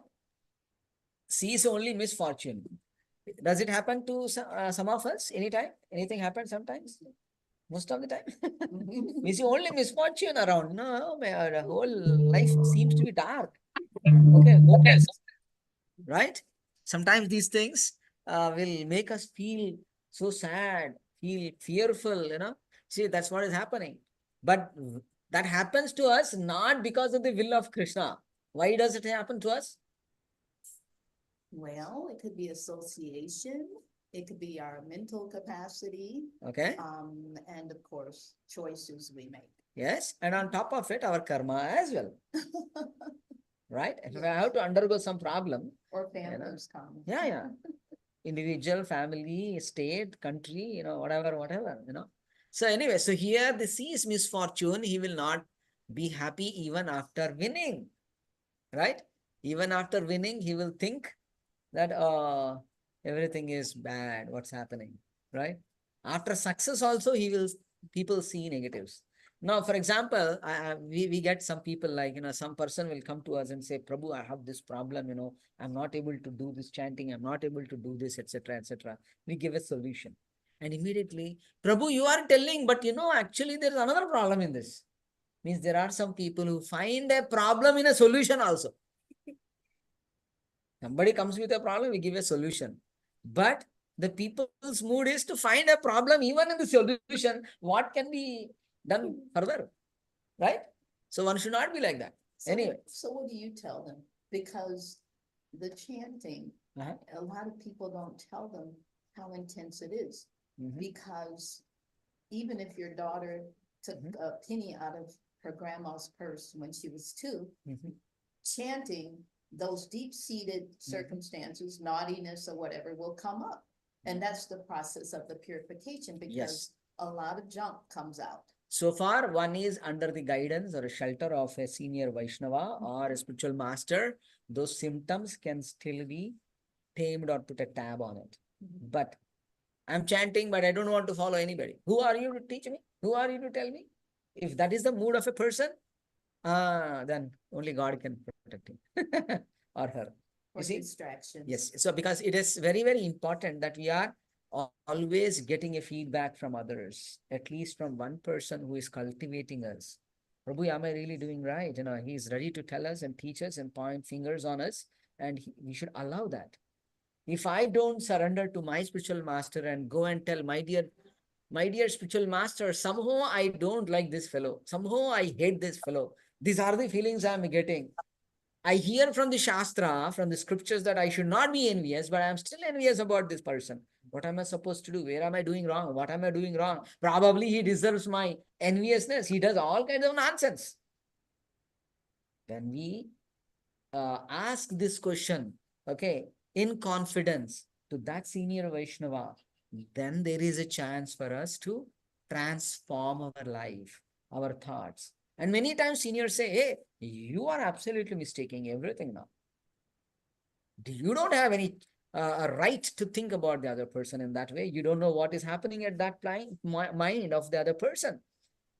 [SPEAKER 1] sees only misfortune. Does it happen to some of us anytime? Anything happens sometimes? Most of the time. We see only misfortune around. No, the whole life seems to be dark. Okay, hopeless. Right? Sometimes these things will make us feel so sad, feel fearful, See, that's what is happening. But that happens to us not because of the will of Krishna. Why does it happen to us?
[SPEAKER 5] Well, it could be association. It could be our mental capacity.
[SPEAKER 1] Okay.
[SPEAKER 5] And of course, choices we make.
[SPEAKER 1] Yes. And on top of it, our karma as well. Right? If I have to undergo some problem.
[SPEAKER 5] Or families come.
[SPEAKER 1] Yeah. Individual, family, state, country, whatever. So anyway, so here the sees misfortune, he will not be happy even after winning. Right? Even after winning, he will think that everything is bad, what's happening, right? After success also, people see negatives. Now, for example, we get some people like, some person will come to us and say, Prabhu, I have this problem, I'm not able to do this chanting, I'm not able to do this, etc., etc. We give a solution. And immediately, Prabhu, you are telling, but actually there's another problem in this. Means there are some people who find a problem in a solution also. Somebody comes with a problem, we give a solution. But the people's mood is to find a problem even in the solution. What can be done further? Right? So one should not be like that. Anyway.
[SPEAKER 5] So what do you tell them? Because the chanting, a lot of people don't tell them how intense it is. Because even if your daughter took a penny out of her grandma's purse when she was 2, chanting, those deep-seated circumstances, naughtiness or whatever will come up. And that's the process of the purification, because a lot of junk comes out.
[SPEAKER 1] So far, one is under the guidance or a shelter of a senior Vaishnava or a spiritual master. Those symptoms can still be tamed or put a tab on it. But I'm chanting, but I don't want to follow anybody. Who are you to teach me? Who are you to tell me? If that is the mood of a person, then only God can protect him or her.
[SPEAKER 5] You see? Distractions.
[SPEAKER 1] Yes. So because it is very, very important that we are always getting a feedback from others, at least from one person who is cultivating us. Prabhu, am I really doing right? He is ready to tell us and teach us and point fingers on us, and we should allow that. If I don't surrender to my spiritual master and go and tell my dear spiritual master, somehow I don't like this fellow. Somehow I hate this fellow. These are the feelings I'm getting. I hear from the Shastra, from the scriptures, that I should not be envious, but I'm still envious about this person. What am I supposed to do? Where am I doing wrong? What am I doing wrong? Probably he deserves my enviousness. He does all kinds of nonsense. When we ask this question, okay, in confidence to that senior Vaishnava, then there is a chance for us to transform our life, our thoughts. And many times seniors say, hey, you are absolutely mistaking everything now. You don't have any right to think about the other person in that way. You don't know what is happening at that mind of the other person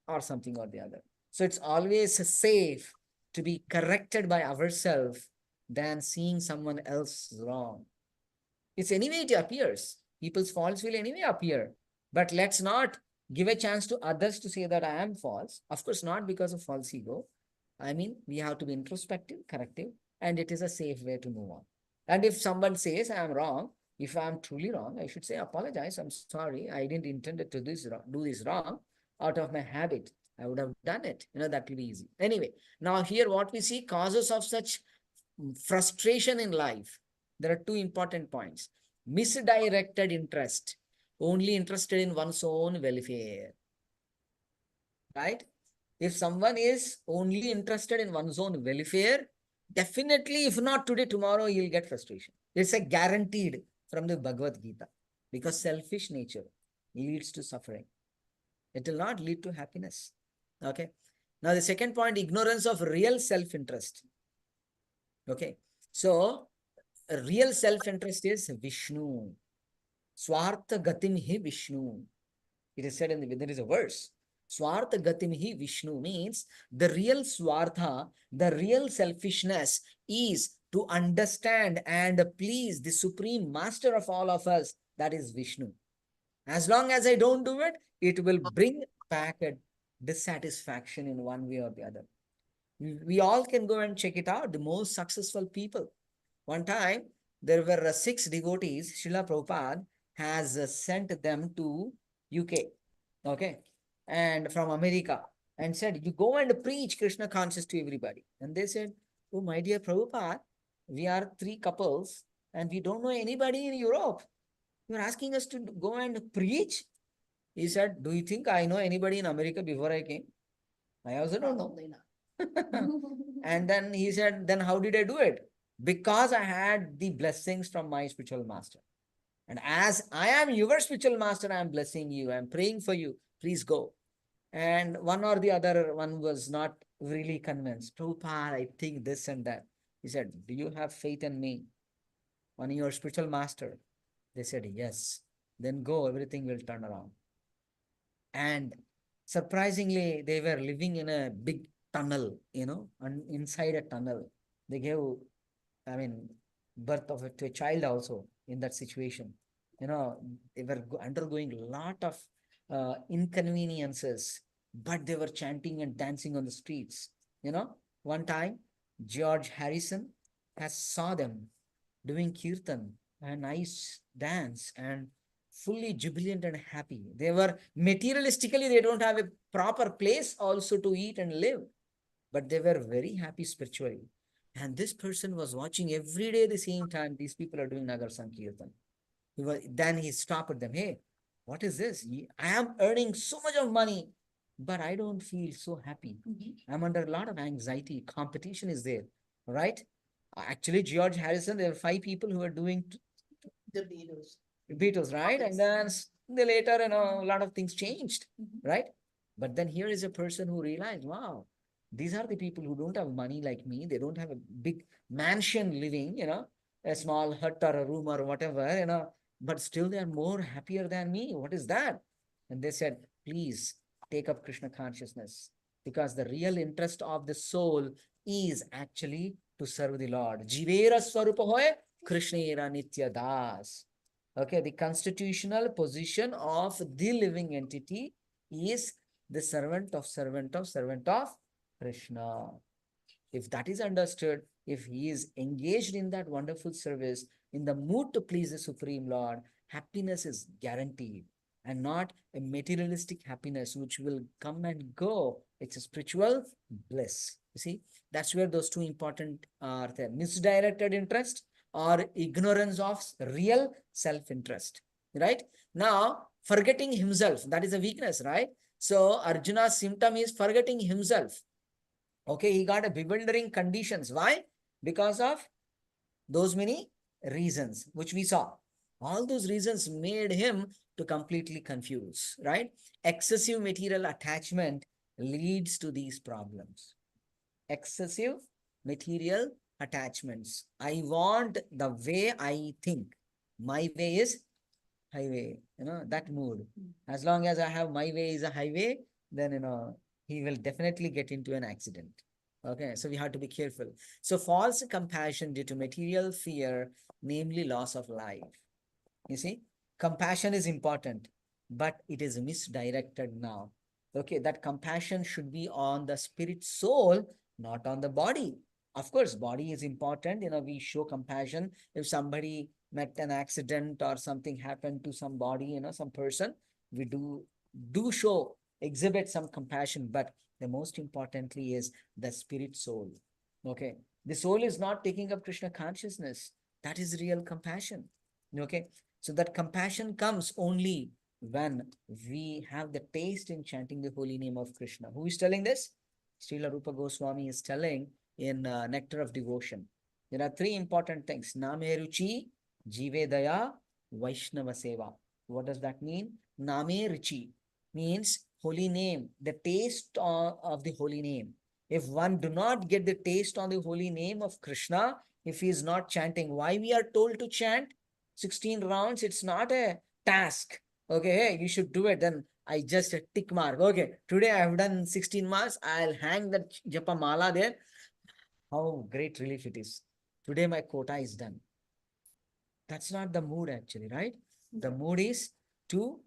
[SPEAKER 1] or something or the other. So it's always safe to be corrected by ourselves than seeing someone else wrong. It's anyway, it appears. People's faults will anyway appear. But let's not give a chance to others to say that I am false. Of course, not because of false ego. I mean, we have to be introspective, corrective, and it is a safe way to move on. And if someone says I am wrong, if I am truly wrong, I should say, apologize, I'm sorry, I didn't intend to do this wrong out of my habit. I would have done it. That will be easy. Anyway, now here what we see, causes of such frustration in life. There are two important points. Misdirected interest, only interested in one's own welfare. Right? If someone is only interested in one's own welfare, definitely, if not today, tomorrow, he'll get frustration. It's a guaranteed from the Bhagavad Gita, because selfish nature leads to suffering. It will not lead to happiness. Okay. Now, the second point, ignorance of real self-interest. Okay. So, real self-interest is Vishnu. Swartha gatim hi Vishnu. It is said there is a verse. Swartha gatim hi Vishnu means the real swartha, the real selfishness is to understand and please the supreme master of all of us, that is Vishnu. As long as I don't do it, it will bring back a dissatisfaction in one way or the other. We all can go and check it out. The most successful people. One time, there were 6 devotees. Srila Prabhupada has sent them to UK, okay, and from America, and said, you go and preach Krishna conscious to everybody. And they said, oh, my dear Prabhupada, we are 3 couples and we don't know anybody in Europe. You're asking us to go and preach? He said, do you think I know anybody in America before I came? I also don't know.
[SPEAKER 5] Probably not.
[SPEAKER 1] And then he said, then how did I do it? Because I had the blessings from my spiritual master. And as I am your spiritual master, I am blessing you. I am praying for you. Please go. And one or the other one was not really convinced. Prabhupada, I think this and that. He said, do you have faith in me, on your spiritual master? They said, yes. Then go, everything will turn around. And Surprisingly, they were living in a big tunnel, and inside a tunnel. They gave, I mean, birth to a child also in that situation. They were undergoing a lot of inconveniences, but they were chanting and dancing on the streets. One time, George Harrison has saw them doing kirtan, a nice dance, and fully jubilant and happy. They were materialistically, they don't have a proper place also to eat and live, but they were very happy spiritually. And this person was watching every day at the same time. These people are doing Nagar Sankirtan. Then he stopped them. Hey, what is this? I am earning so much of money, but I don't feel so happy. I'm under a lot of anxiety. Competition is there, right? Actually, George Harrison, there were 5 people who were doing
[SPEAKER 5] The Beatles.
[SPEAKER 1] Beatles, right? And then later, a lot of things changed, right? But then here is a person who realized, wow, these are the people who don't have money like me. They don't have a big mansion living, a small hut or a room or whatever, but still they are more happier than me. What is that? And they said, please take up Krishna consciousness, because the real interest of the soul is actually to serve the Lord. Jivera Swarupa hoye Krishna era Nitya Das. Okay, the constitutional position of the living entity is the servant of Krishna. If that is understood, if he is engaged in that wonderful service, in the mood to please the Supreme Lord, happiness is guaranteed, and not a materialistic happiness which will come and go. It's a spiritual bliss. You see, that's where those two important are there. Misdirected interest or ignorance of real self-interest, right? Now, forgetting himself, that is a weakness, right? So Arjuna's symptom is forgetting himself. Okay, he got a bewildering conditions. Why? Because of those many reasons which we saw. All those reasons made him to completely confuse, right? Excessive material attachment leads to these problems. Excessive material attachments. I want the way I think. My way is highway, that mood. As long as I have my way is a highway, then, he will definitely get into an accident. Okay, so we have to be careful. So false compassion due to material fear, namely loss of life. You see, compassion is important, but it is misdirected now. Okay, that compassion should be on the spirit soul, not on the body. Of course, body is important. We show compassion. If somebody met an accident or something happened to somebody, some person, we do show, exhibit some compassion, but the most importantly is the spirit soul. Okay, the soul is not taking up Krishna consciousness. That is real compassion. Okay, so that compassion comes only when we have the taste in chanting the holy name of Krishna. Who is telling this? Srila Rupa Goswami is telling in Nectar of Devotion. There are 3 important things. Name Ruchi, Jive Daya, Vaishnava Seva. What does that mean? Name Ruchi means holy name, the taste of the holy name. If one do not get the taste on the holy name of Krishna, if he is not chanting, why we are told to chant 16 rounds? It's not a task. Okay, hey, you should do it. Then I just a tick mark. Okay, today I have done 16 marks. I'll hang that japa mala there. How great relief it is. Today my quota is done. That's not the mood actually, right? The mood is to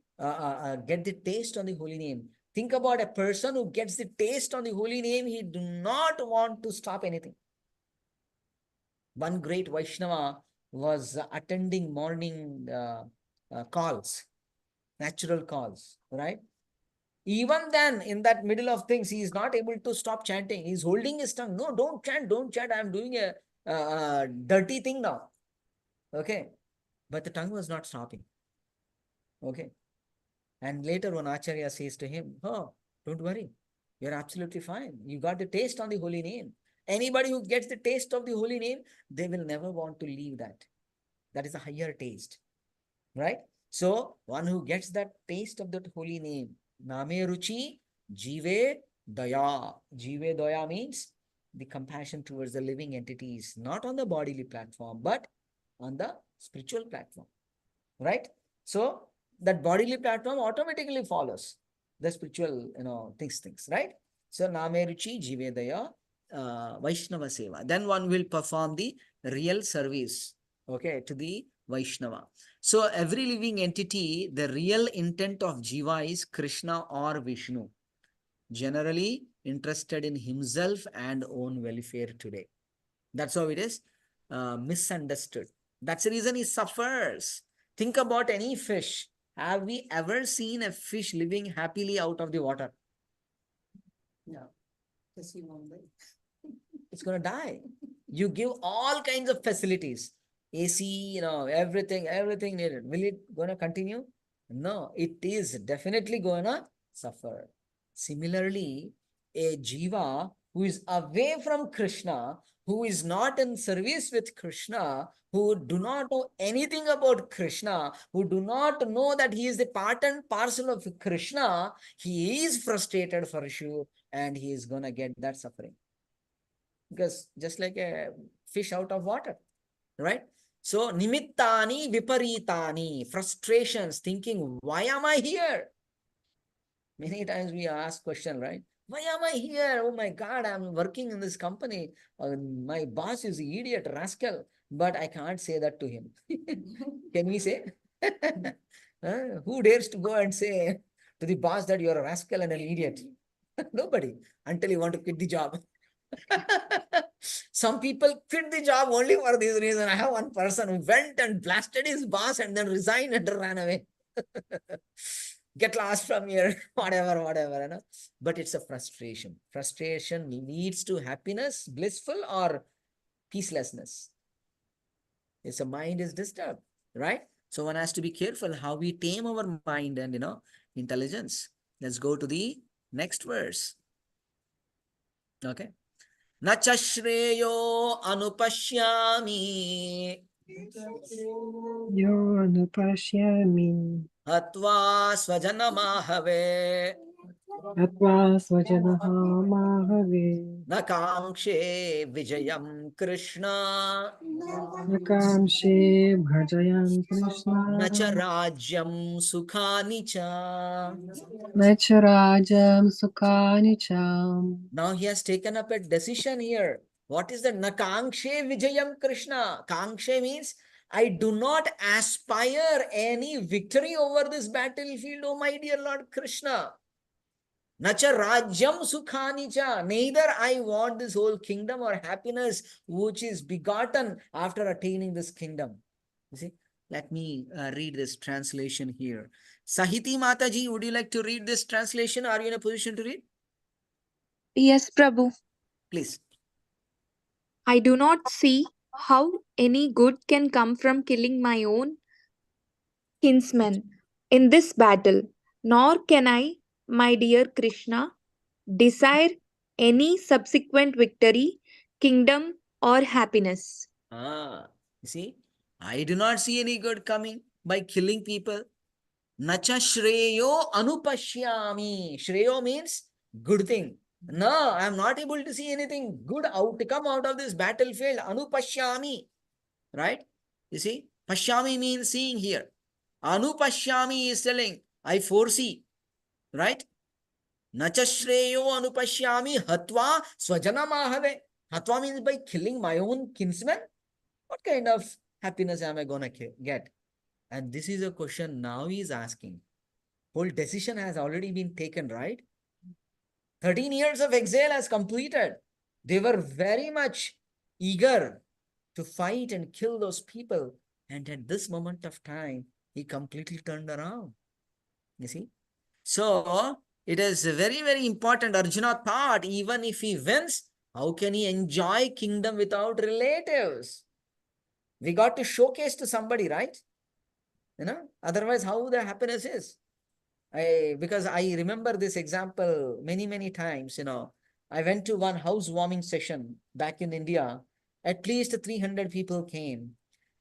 [SPEAKER 1] get the taste on the holy name. Think about a person who gets the taste on the holy name. He do not want to stop anything. One great Vaishnava was attending morning calls, natural calls, right? Even then, in that middle of things, he is not able to stop chanting. He's holding his tongue. No, don't chant, don't chant. I'm doing a dirty thing now. Okay. But the tongue was not stopping. Okay. And later when Acharya says to him, oh, don't worry. You're absolutely fine. You got the taste on the holy name. Anybody who gets the taste of the holy name, they will never want to leave that. That is a higher taste, right? So one who gets that taste of that holy name, Name Ruchi, Jive Daya. Jive Daya means the compassion towards the living entities, not on the bodily platform, but on the spiritual platform, right? So that bodily platform automatically follows. the spiritual, things, right? So Name Ruchi Jivedaya Vaishnava Seva. Then one will perform the real service, okay, to the Vaishnava. So every living entity, the real intent of Jiva is Krishna or Vishnu, generally interested in himself and own welfare today. That's how it is misunderstood. That's the reason he suffers. Think about any fish. Have we ever seen a fish living happily out of the water?
[SPEAKER 5] No, because he won't live.
[SPEAKER 1] It's going to die. You give all kinds of facilities, AC, everything needed. Will it going to continue? No, it is definitely going to suffer. Similarly, a jiva who is away from Krishna, who is not in service with Krishna, who do not know anything about Krishna, who do not know that he is the part and parcel of Krishna, he is frustrated for sure, and he is going to get that suffering. Because just like a fish out of water, right? So, nimittani viparitani, frustrations, thinking, why am I here? Many times we ask question, right? Why am I here? Oh my God, I'm working in this company. My boss is an idiot, rascal, but I can't say that to him. Can we say? Who dares to go and say to the boss that you're a rascal and an idiot? Nobody, until you want to quit the job. Some people quit the job only for this reason. I have one person who went and blasted his boss and then resigned and ran away. Get lost from here, whatever. But it's a frustration. Frustration leads to happiness, blissful or peacelessness. It's a mind is disturbed, right? So one has to be careful how we tame our mind and intelligence. Let's go to the next verse. Okay. न च श्रेयो अनुपश्यामि
[SPEAKER 2] Yo anupashyami.
[SPEAKER 1] हत्वा स्वजनमाहवे
[SPEAKER 2] Atva swajanaha mahave.
[SPEAKER 1] न काङ्क्षे विजयं Krishna
[SPEAKER 2] Nakamshe bhajayan
[SPEAKER 1] न च
[SPEAKER 2] Krishna.
[SPEAKER 1] राज्यं सुखानि च.
[SPEAKER 2] Nacharajam sukhanicham.
[SPEAKER 1] Now he has taken up a decision here. What is the Nakankshe Vijayam Krishna? Kankshe means I do not aspire any victory over this battlefield, oh my dear Lord Krishna. Nacha Rajyam Sukhanija. Neither I want this whole kingdom or happiness which is begotten after attaining this kingdom. You see, let me read this translation here. Sahiti Mataji, would you like to read this translation? Are you in a position to read?
[SPEAKER 7] Yes, Prabhu.
[SPEAKER 1] Please.
[SPEAKER 7] I do not see how any good can come from killing my own kinsmen in this battle, nor can I, my dear Krishna, desire any subsequent victory, kingdom, or happiness.
[SPEAKER 1] You see, I do not see any good coming by killing people. Nacha shreyo anupashyami. Shreyo means good thing. No, I am not able to see anything good outcome out of this battlefield. Anupashyami. Right? You see, pashyami means seeing here. Anupashyami is telling, I foresee. Right? Nacha shreyo anupashyami hatva swajanamahave. Hatva means by killing my own kinsmen. What kind of happiness am I going to get? And this is a question now he is asking. Whole decision has already been taken, right? 13 years of exile has completed. They were very much eager to fight and kill those people. And at this moment of time, he completely turned around. You see? So, it is very, very important. Arjuna thought, even if he wins, how can he enjoy kingdom without relatives? We got to showcase to somebody, right? Otherwise, how the happiness is? Because I remember this example many times. I went to one housewarming session back in India. At least 300 people came,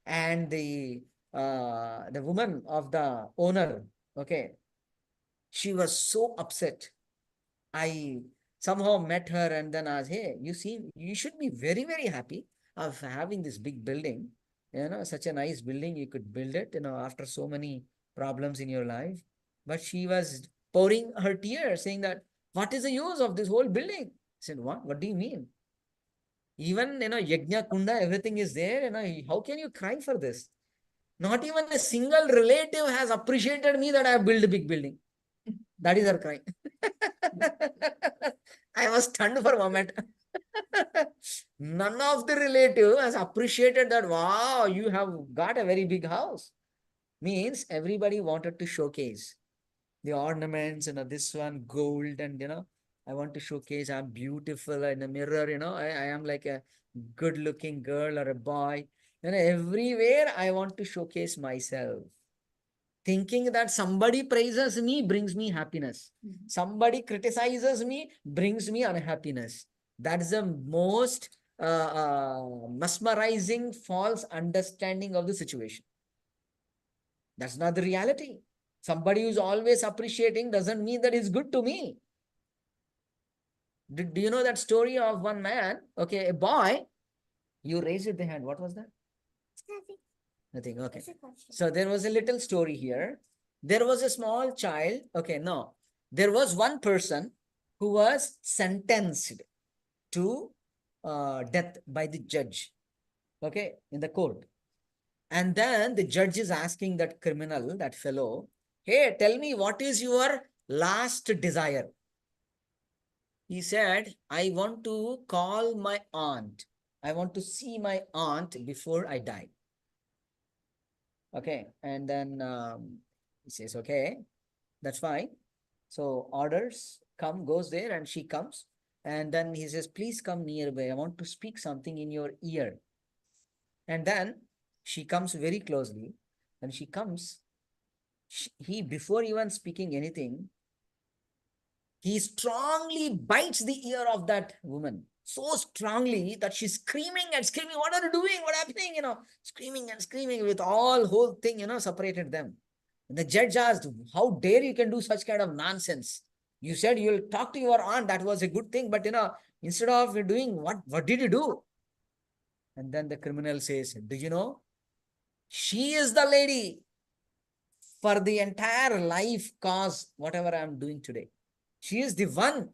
[SPEAKER 1] and the woman of the owner, okay, she was so upset. I somehow met her and then asked, hey, you should be very, very happy of having this big building, such a nice building. You could build it, after so many problems in your life. But she was pouring her tears, saying that, what is the use of this whole building? I said, what? What do you mean? Even, Yajna Kunda, everything is there. How can you cry for this? Not even a single relative has appreciated me that I have built a big building. That is her cry. I was stunned for a moment. None of the relative has appreciated that, wow, you have got a very big house. Means everybody wanted to showcase the ornaments, this one gold, and I want to showcase I'm beautiful in the mirror, I am like a good looking girl or a boy. Everywhere I want to showcase myself. Thinking that somebody praises me brings me happiness. Somebody criticizes me brings me unhappiness. That's the most mesmerizing false understanding of the situation. That's not the reality. Somebody who's always appreciating doesn't mean that it's good to me. Do you know that story of one man? Okay, a boy. You raised the hand. What was that?
[SPEAKER 3] Nothing.
[SPEAKER 1] Nothing. Okay.
[SPEAKER 3] It's a question.
[SPEAKER 1] So there was a little story here. There was a small child. Okay, no. There was one person who was sentenced to death by the judge. Okay, in the court. And then the judge is asking that criminal, that fellow, hey, tell me, what is your last desire? He said, I want to call my aunt. I want to see my aunt before I die. Okay. And then he says, okay, that's fine. So orders goes there, and she comes. And then he says, please come nearby. I want to speak something in your ear. And then she comes very closely. And she comes, he, before even speaking anything, he strongly bites the ear of that woman. So strongly that she's screaming and screaming, what are you doing? What happening? Screaming and screaming with all whole thing, separated them. And the judge asked, how dare you can do such kind of nonsense? You said you'll talk to your aunt. That was a good thing. But, instead of doing what did you do? And then the criminal says, do you know? She is the lady for the entire life cause whatever I'm doing today. She is the one.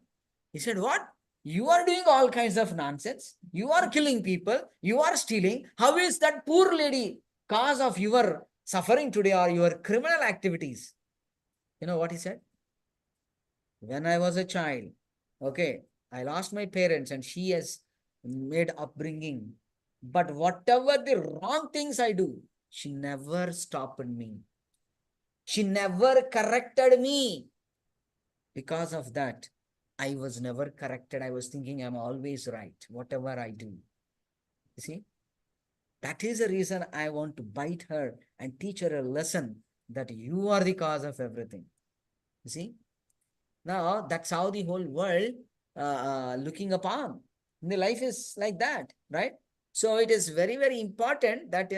[SPEAKER 1] He said, what? You are doing all kinds of nonsense. You are killing people. You are stealing. How is that poor lady cause of your suffering today or your criminal activities? You know what he said? When I was a child, okay, I lost my parents and she has made upbringing. But whatever the wrong things I do, she never stopped me. She never corrected me. Because of that, I was never corrected. I was thinking I'm always right, whatever I do. You see, that is the reason I want to bite her and teach her a lesson that you are the cause of everything. You see, now that's how the whole world looking upon. The life is like that, right? So it is very, very important that,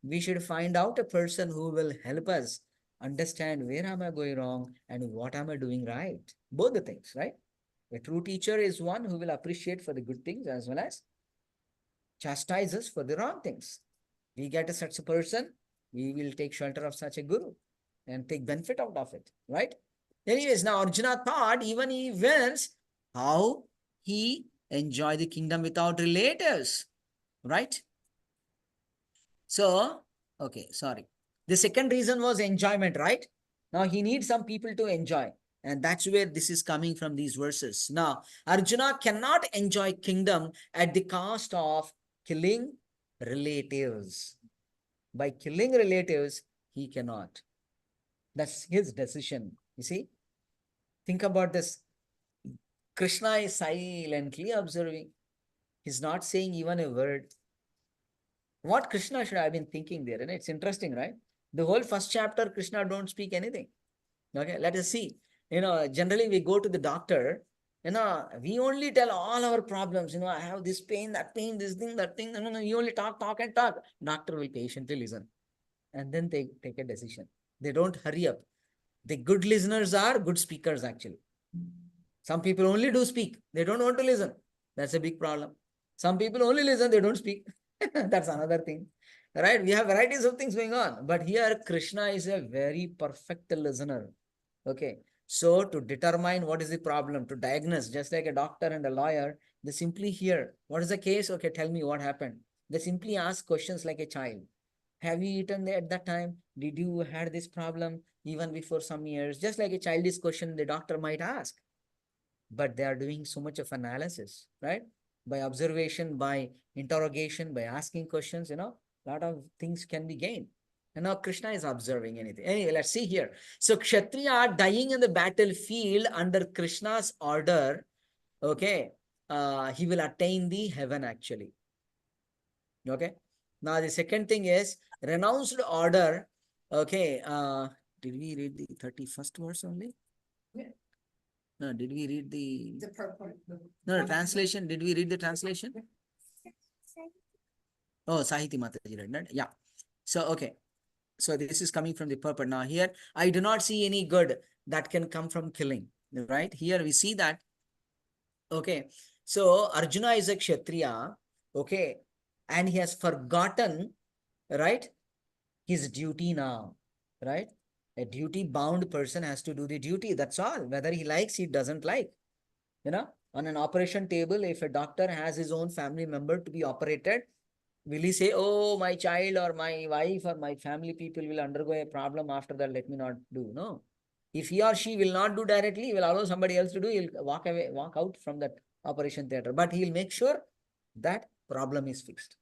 [SPEAKER 1] we should find out a person who will help us understand where am I going wrong and what am I doing right. Both the things, right? A true teacher is one who will appreciate for the good things as well as chastise us for the wrong things. We get such a person, we will take shelter of such a guru and take benefit out of it, right? Anyways, now Arjuna thought even he wins, how he enjoy the kingdom without relatives, right? So, okay, sorry. The second reason was enjoyment, right? Now he needs some people to enjoy. And that's where this is coming from, these verses. Now, Arjuna cannot enjoy kingdom at the cost of killing relatives. By killing relatives, he cannot. That's his decision. You see? Think about this. Krishna is silently observing. He's not saying even a word. What Krishna should have been thinking there? And it's interesting, right? The whole first chapter, Krishna don't speak anything. Okay, let us see. Generally we go to the doctor, we only tell all our problems. I have this pain, that pain, this thing, that thing. No, you only talk and talk. Doctor will patiently listen and then take a decision. They don't hurry up. The good listeners are good speakers, actually. Some people only do speak. They don't want to listen. That's a big problem. Some people only listen. They don't speak. That's another thing. Right? We have varieties of things going on. But here, Krishna is a very perfect listener. Okay. So to determine what is the problem, to diagnose, just like a doctor and a lawyer, they simply hear, what is the case? Okay, tell me what happened. They simply ask questions like a child. Have you eaten at that time? Did you had this problem even before some years? Just like a childish question the doctor might ask. But they are doing so much of analysis, right? By observation, by interrogation, by asking questions, a lot of things can be gained. And now Krishna is observing anything. Anyway, let's see here. So Kshatriya dying in the battlefield under Krishna's order, okay, he will attain the heaven actually. Okay. Now the second thing is renounced order. Okay. Did we read the 31st verse only?
[SPEAKER 5] Yeah.
[SPEAKER 1] No, did we read the
[SPEAKER 5] purport.
[SPEAKER 1] no translation? Did we read the translation? Oh, Sahiti Mataji read that. Yeah. So okay. So this is coming from the purport. Now here, I do not see any good that can come from killing. Right? Here we see that. Okay. So Arjuna is a Kshatriya. Okay. And he has forgotten, right, his duty now. Right? A duty bound person has to do the duty. That's all. Whether he likes, he doesn't like. On an operation table, if a doctor has his own family member to be operated, will he say, oh, my child or my wife or my family people will undergo a problem after that, let me not do? No. If he or she will not do directly, he will allow somebody else to do, he'll walk away, walk out from that operation theater. But he'll make sure that problem is fixed.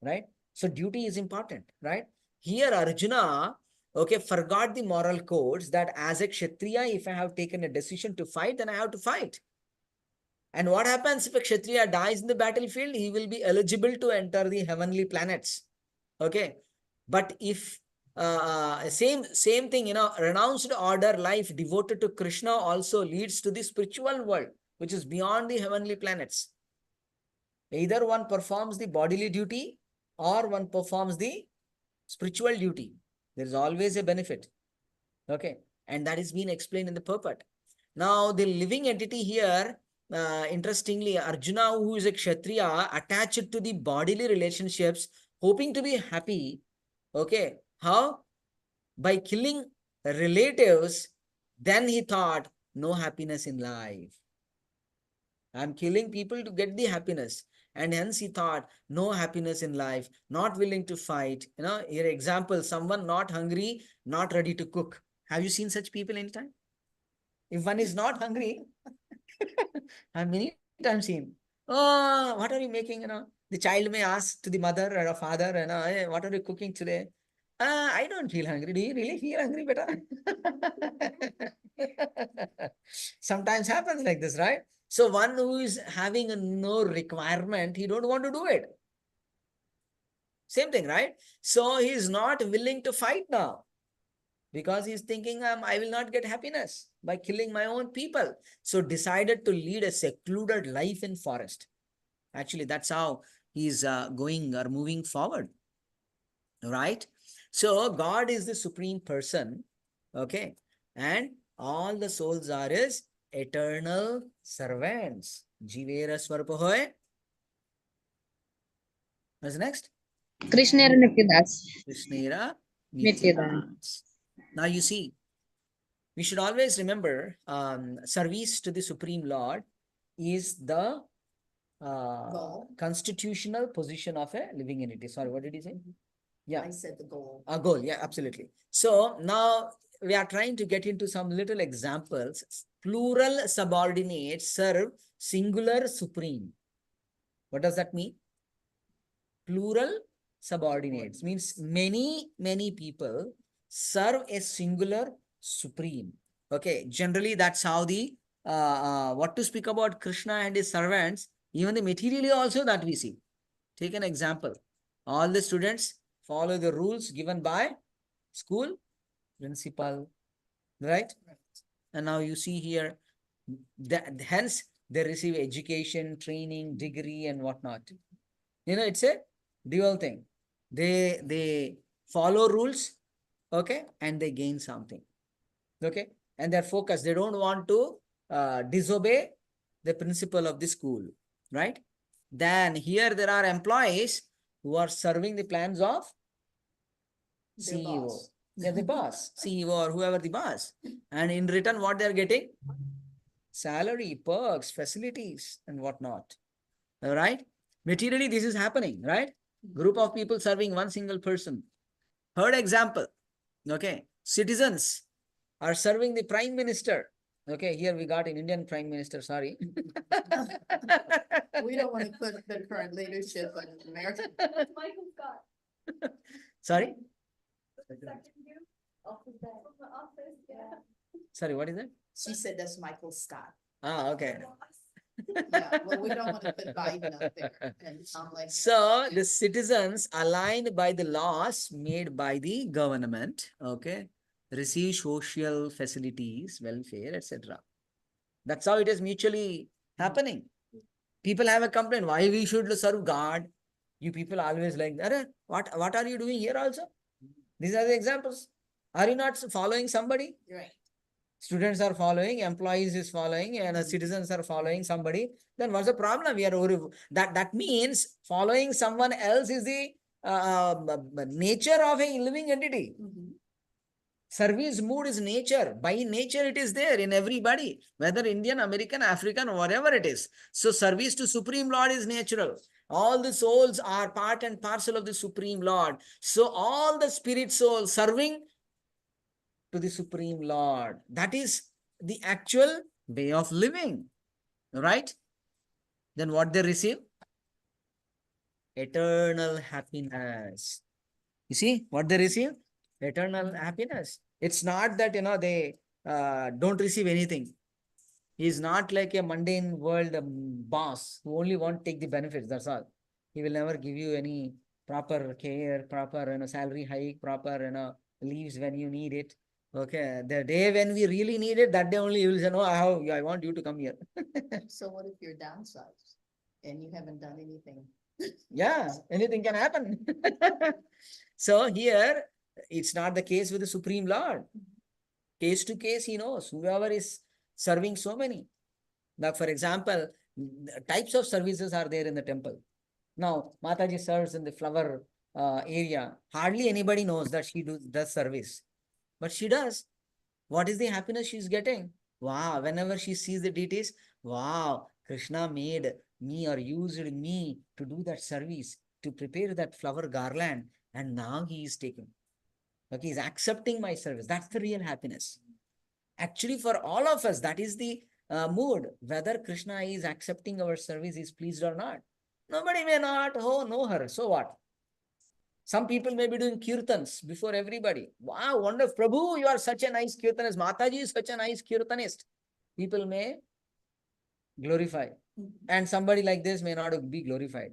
[SPEAKER 1] Right? So duty is important, right? Here Arjuna, okay, forgot the moral codes that as a Kshatriya, if I have taken a decision to fight, then I have to fight. And what happens if a Kshatriya dies in the battlefield? He will be eligible to enter the heavenly planets. Okay. But if same thing, renounced order life devoted to Krishna also leads to the spiritual world, which is beyond the heavenly planets. Either one performs the bodily duty or one performs the spiritual duty. There is always a benefit. Okay. And that is being explained in the purport. Now, the living entity here, interestingly, Arjuna, who is a Kshatriya, attached to the bodily relationships, hoping to be happy. Okay. How? By killing relatives, then he thought, no happiness in life. I'm killing people to get the happiness. And hence he thought, no happiness in life, not willing to fight. Here example, someone not hungry, not ready to cook. Have you seen such people anytime? If one is not hungry, I've many times seen, oh, what are you making? The child may ask to the mother or a father, hey, what are you cooking today? I don't feel hungry. Do you really feel hungry, beta? Sometimes happens like this, right? So one who is having no requirement, he don't want to do it. Same thing, right? So he is not willing to fight now, because he's thinking, I will not get happiness by killing my own people. So decided to lead a secluded life in forest. Actually, that's how he's going or moving forward. Right? So God is the supreme person. Okay. And all the souls are his eternal servants. Jivera Swarpahoy. What's next?
[SPEAKER 6] Krishnera Nityadas.
[SPEAKER 1] Krishnera
[SPEAKER 6] Nityadas.
[SPEAKER 1] Nityadas. Now you see, we should always remember service to the Supreme Lord is the constitutional position of a living entity. Sorry, what did he say? Yeah.
[SPEAKER 5] I said the goal.
[SPEAKER 1] A goal, yeah, absolutely. So now we are trying to get into some little examples. Plural subordinates serve singular supreme. What does that mean? Plural subordinates means many people serve a singular supreme. Okay, generally that's how the what to speak about Krishna and his servants, even the materially also that we see. Take an example. All the students follow the rules given by school principal, right? And now you see here, hence they receive education, training, degree, and whatnot. It's a dual thing. They follow rules, okay, and they gain something, okay, and they're focused. They don't want to disobey the principle of the school, right? Then here there are employees who are serving the plans of
[SPEAKER 5] Their
[SPEAKER 1] CEO.
[SPEAKER 5] boss.
[SPEAKER 1] They're the boss, CEO or whoever the boss. And in return, what they're getting? Salary, perks, facilities, and whatnot. All right? Materially, this is happening, right? Group of people serving one single person. Third example, okay? Citizens are serving the prime minister. Okay, here we got an Indian prime minister, sorry.
[SPEAKER 5] We don't want to put the current leadership in America.
[SPEAKER 3] Michael Scott.
[SPEAKER 1] Sorry?
[SPEAKER 3] Office from the office, yeah.
[SPEAKER 1] Sorry, what is that?
[SPEAKER 5] She said that's Michael Scott.
[SPEAKER 1] Ah, okay.
[SPEAKER 5] Yeah, well, we don't want to put Biden up there and sound like.
[SPEAKER 1] So the citizens aligned by the laws made by the government, okay, receive social facilities, welfare, etc. That's how it is mutually happening. People have a complaint, why we should serve God? You people always like, what are you doing here also? These are the examples. Are you not following somebody?
[SPEAKER 5] Right.
[SPEAKER 1] Students are following, employees is following, and citizens are following somebody. Then what's the problem? That means following someone else is the nature of a living entity. Service mood is nature. By nature, it is there in everybody, whether Indian, American, African, whatever it is. So service to Supreme Lord is natural. All the souls are part and parcel of the Supreme Lord. So all the spirit souls serving to the Supreme Lord. That is the actual way of living, right? Then what they receive? Eternal happiness. You see what they receive? Eternal happiness. It's not that, they don't receive anything. He's not like a mundane world boss who only want to take the benefits, that's all. He will never give you any proper care, proper salary hike, proper leaves when you need it. Okay, the day when we really need it, that day only you will say, no, I want you to come here.
[SPEAKER 5] So what if you're downsized and you haven't done anything?
[SPEAKER 1] Yeah, anything can happen. So here, it's not the case with the Supreme Lord. Case to case, he knows whoever is serving so many. Now, for example, types of services are there in the temple. Now, Mataji serves in the flower area. Hardly anybody knows that she does service. But she does. What is the happiness she's getting? Wow, whenever she sees the deities, wow, Krishna made me or used me to do that service, to prepare that flower garland, and now he is taking. Okay, he's accepting my service. That's the real happiness. Actually, for all of us, that is the mood. Whether Krishna is accepting our service, is pleased or not. Nobody may not know her. So what? Some people may be doing kirtans before everybody. Wow, wonderful. Prabhu, you are such a nice kirtanist. Mataji is such a nice kirtanist. People may glorify. And somebody like this may not be glorified.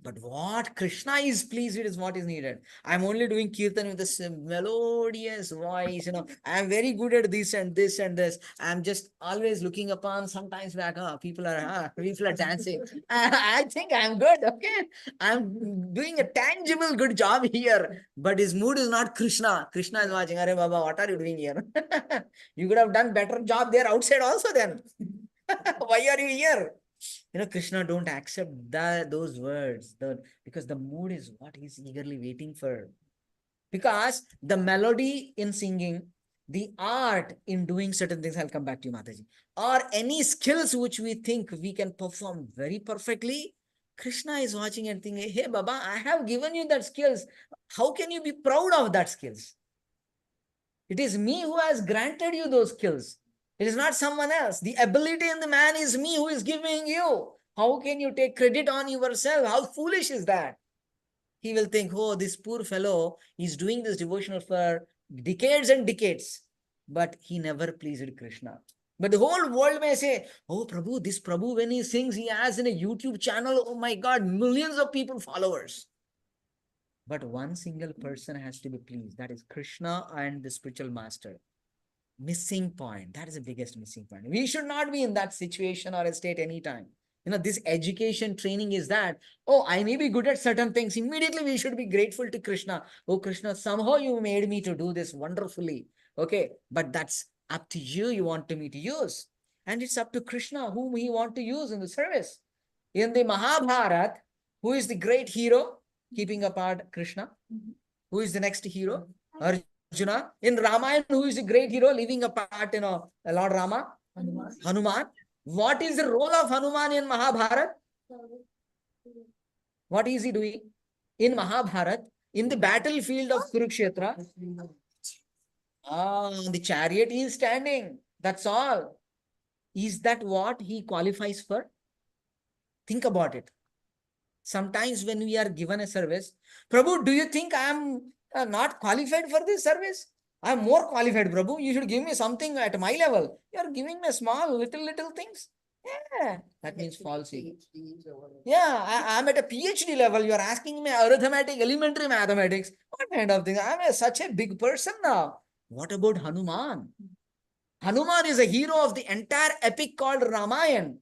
[SPEAKER 1] But what Krishna is pleased with is what is needed. I'm only doing kirtan with this melodious voice. I'm very good at this and this and this. I'm just always looking upon sometimes back, people are dancing. I think I'm good. Okay. I'm doing a tangible good job here. But his mood is not Krishna. Krishna is watching. Arey Baba, what are you doing here? You could have done better job there outside also then. Why are you here? Krishna don't accept those words because the mood is what he's eagerly waiting for. Because the melody in singing, the art in doing certain things, I'll come back to you, Mataji, or any skills which we think we can perform very perfectly, Krishna is watching and thinking, hey, Baba, I have given you that skills. How can you be proud of that skills? It is me who has granted you those skills. It is not someone else. The ability in the man is me who is giving you. How can you take credit on yourself? How foolish is that? He will think, oh, this poor fellow is doing this devotional for decades and decades, but he never pleased Krishna. But the whole world may say, oh, Prabhu, this Prabhu, when he sings, he has in a YouTube channel, oh my God, millions of people followers. But one single person has to be pleased. That is Krishna and the spiritual master. Missing point. That is the biggest missing point. We should not be in that situation or a state anytime. This education training is that, oh, I may be good at certain things. Immediately we should be grateful to Krishna. Oh, Krishna, somehow you made me to do this wonderfully. Okay, but that's up to you. You want me to use. And it's up to Krishna whom he want to use in the service. In the Mahabharata, who is the great hero? Keeping apart Krishna. Who is the next hero? Arjuna. Arjuna. In Ramayana, who is the great hero leaving a part, Lord Rama? Hanuman. What is the role of Hanuman in Mahabharat? What is he doing? In Mahabharat, in the battlefield of Kurukshetra, the chariot is standing. That's all. Is that what he qualifies for? Think about it. Sometimes when we are given a service, Prabhu, do you think I am not qualified for this service? I am more qualified, Prabhu. You should give me something at my level. You are giving me small, little things. Yeah, that means falsely. Yeah, I am at a PhD level. You are asking me arithmetic, elementary mathematics. What kind of thing? I am such a big person now. What about Hanuman? Hanuman is a hero of the entire epic called Ramayana.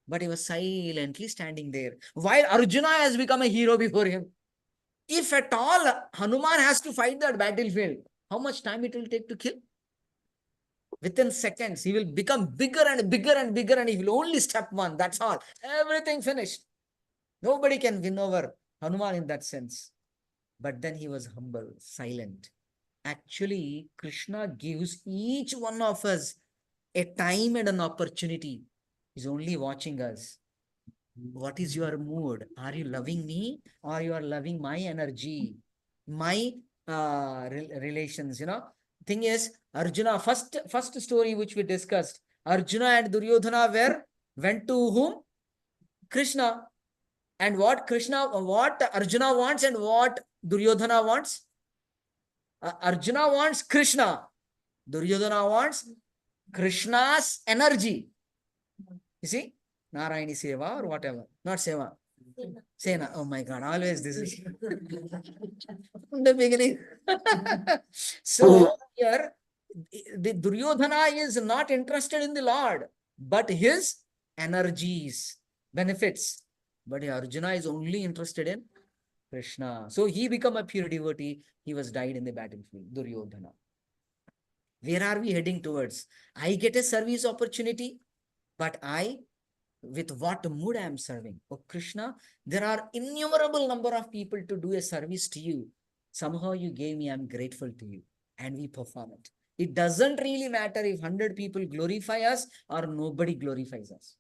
[SPEAKER 1] But he was silently standing there, while Arjuna has become a hero before him. If at all Hanuman has to fight that battlefield, how much time it will take to kill? Within seconds, he will become bigger and bigger and bigger, and he will only step one. That's all. Everything finished. Nobody can win over Hanuman in that sense. But then he was humble, silent. Actually, Krishna gives each one of us a time and an opportunity. He's only watching us. What is your mood? Are you loving me or you are loving my energy, my relations? Thing is, Arjuna, first story which we discussed, Arjuna and Duryodhana went to whom? Krishna. And what Arjuna wants and what Duryodhana wants? Arjuna wants Krishna. Duryodhana wants Krishna's energy. You see? Narayani Seva or whatever. Not Seva. Sena. Oh my God, always this is from the beginning. So here, the Duryodhana is not interested in the Lord, but his energies, benefits. But Arjuna is only interested in Krishna. So he became a pure devotee. He was died in the battlefield, Duryodhana. Where are we heading towards? I get a service opportunity, but with what mood I am serving? Oh Krishna, there are innumerable number of people to do a service to you. Somehow you gave me, I'm grateful to you. And we perform it. It doesn't really matter if 100 people glorify us or nobody glorifies us.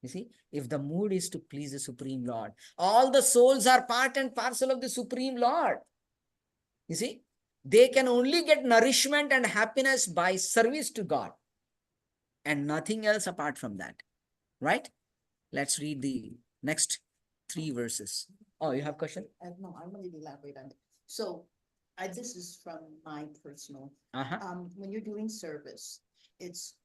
[SPEAKER 1] You see, if the mood is to please the Supreme Lord, all the souls are part and parcel of the Supreme Lord. You see, they can only get nourishment and happiness by service to God and nothing else apart from that. Right? Let's read the next 3 verses. Oh, you have a question?
[SPEAKER 5] No, I wanted to elaborate on it. So, this is from my personal. When you're doing service, it's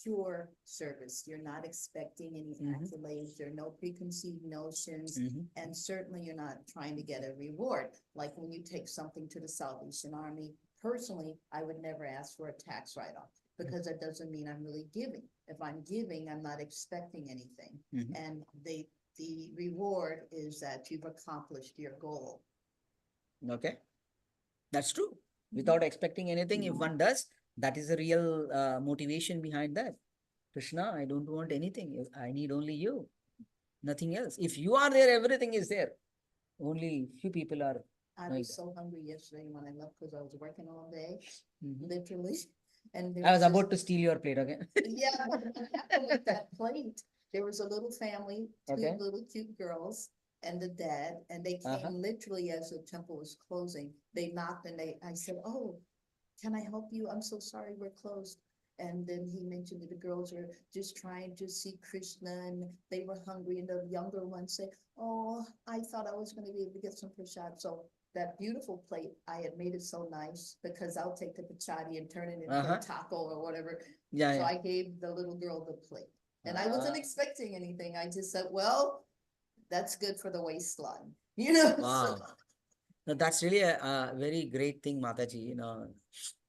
[SPEAKER 5] pure service. You're not expecting any accolades. There are no preconceived notions, and certainly you're not trying to get a reward. Like when you take something to the Salvation Army, personally, I would never ask for a tax write-off because that doesn't mean I'm really giving. If I'm giving, I'm not expecting anything, and the reward is that you've accomplished your goal.
[SPEAKER 1] Okay, that's true. Without expecting anything, if one does, that is the real motivation behind that. Krishna, I don't want anything. I need only you. Nothing else. If you are there, everything is there. Only few people are.
[SPEAKER 5] I was so hungry yesterday when I left because I was working all day, literally. And
[SPEAKER 1] I was about to steal your plate, okay?
[SPEAKER 5] Yeah, what happened with that plate? There was a little family, two
[SPEAKER 1] Okay.
[SPEAKER 5] little cute girls and the dad, and they came literally as the temple was closing. They knocked and I said, "Oh, can I help you? I'm so sorry, we're closed." And then he mentioned that the girls were just trying to see Krishna and they were hungry. And the younger one said, "Oh, I thought I was going to be able to get some prasad." So that beautiful plate, I had made it so nice because I'll take the pachadi and turn it into a taco or whatever.
[SPEAKER 1] Yeah,
[SPEAKER 5] So
[SPEAKER 1] yeah.
[SPEAKER 5] I gave the little girl the plate. And I wasn't expecting anything. I just said, well, that's good for the waistline. You know?
[SPEAKER 1] Wow. No, that's really a very great thing, Mataji.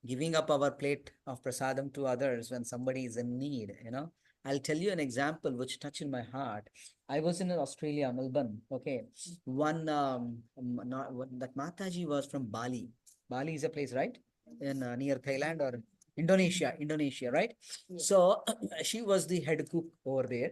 [SPEAKER 1] Giving up our plate of prasadam to others when somebody is in need. I'll tell you an example which touched my heart. I was in Australia, Melbourne. Okay, that Mataji was from Bali. Bali is a place, right? In near Thailand or Indonesia, right? So she was the head cook over there,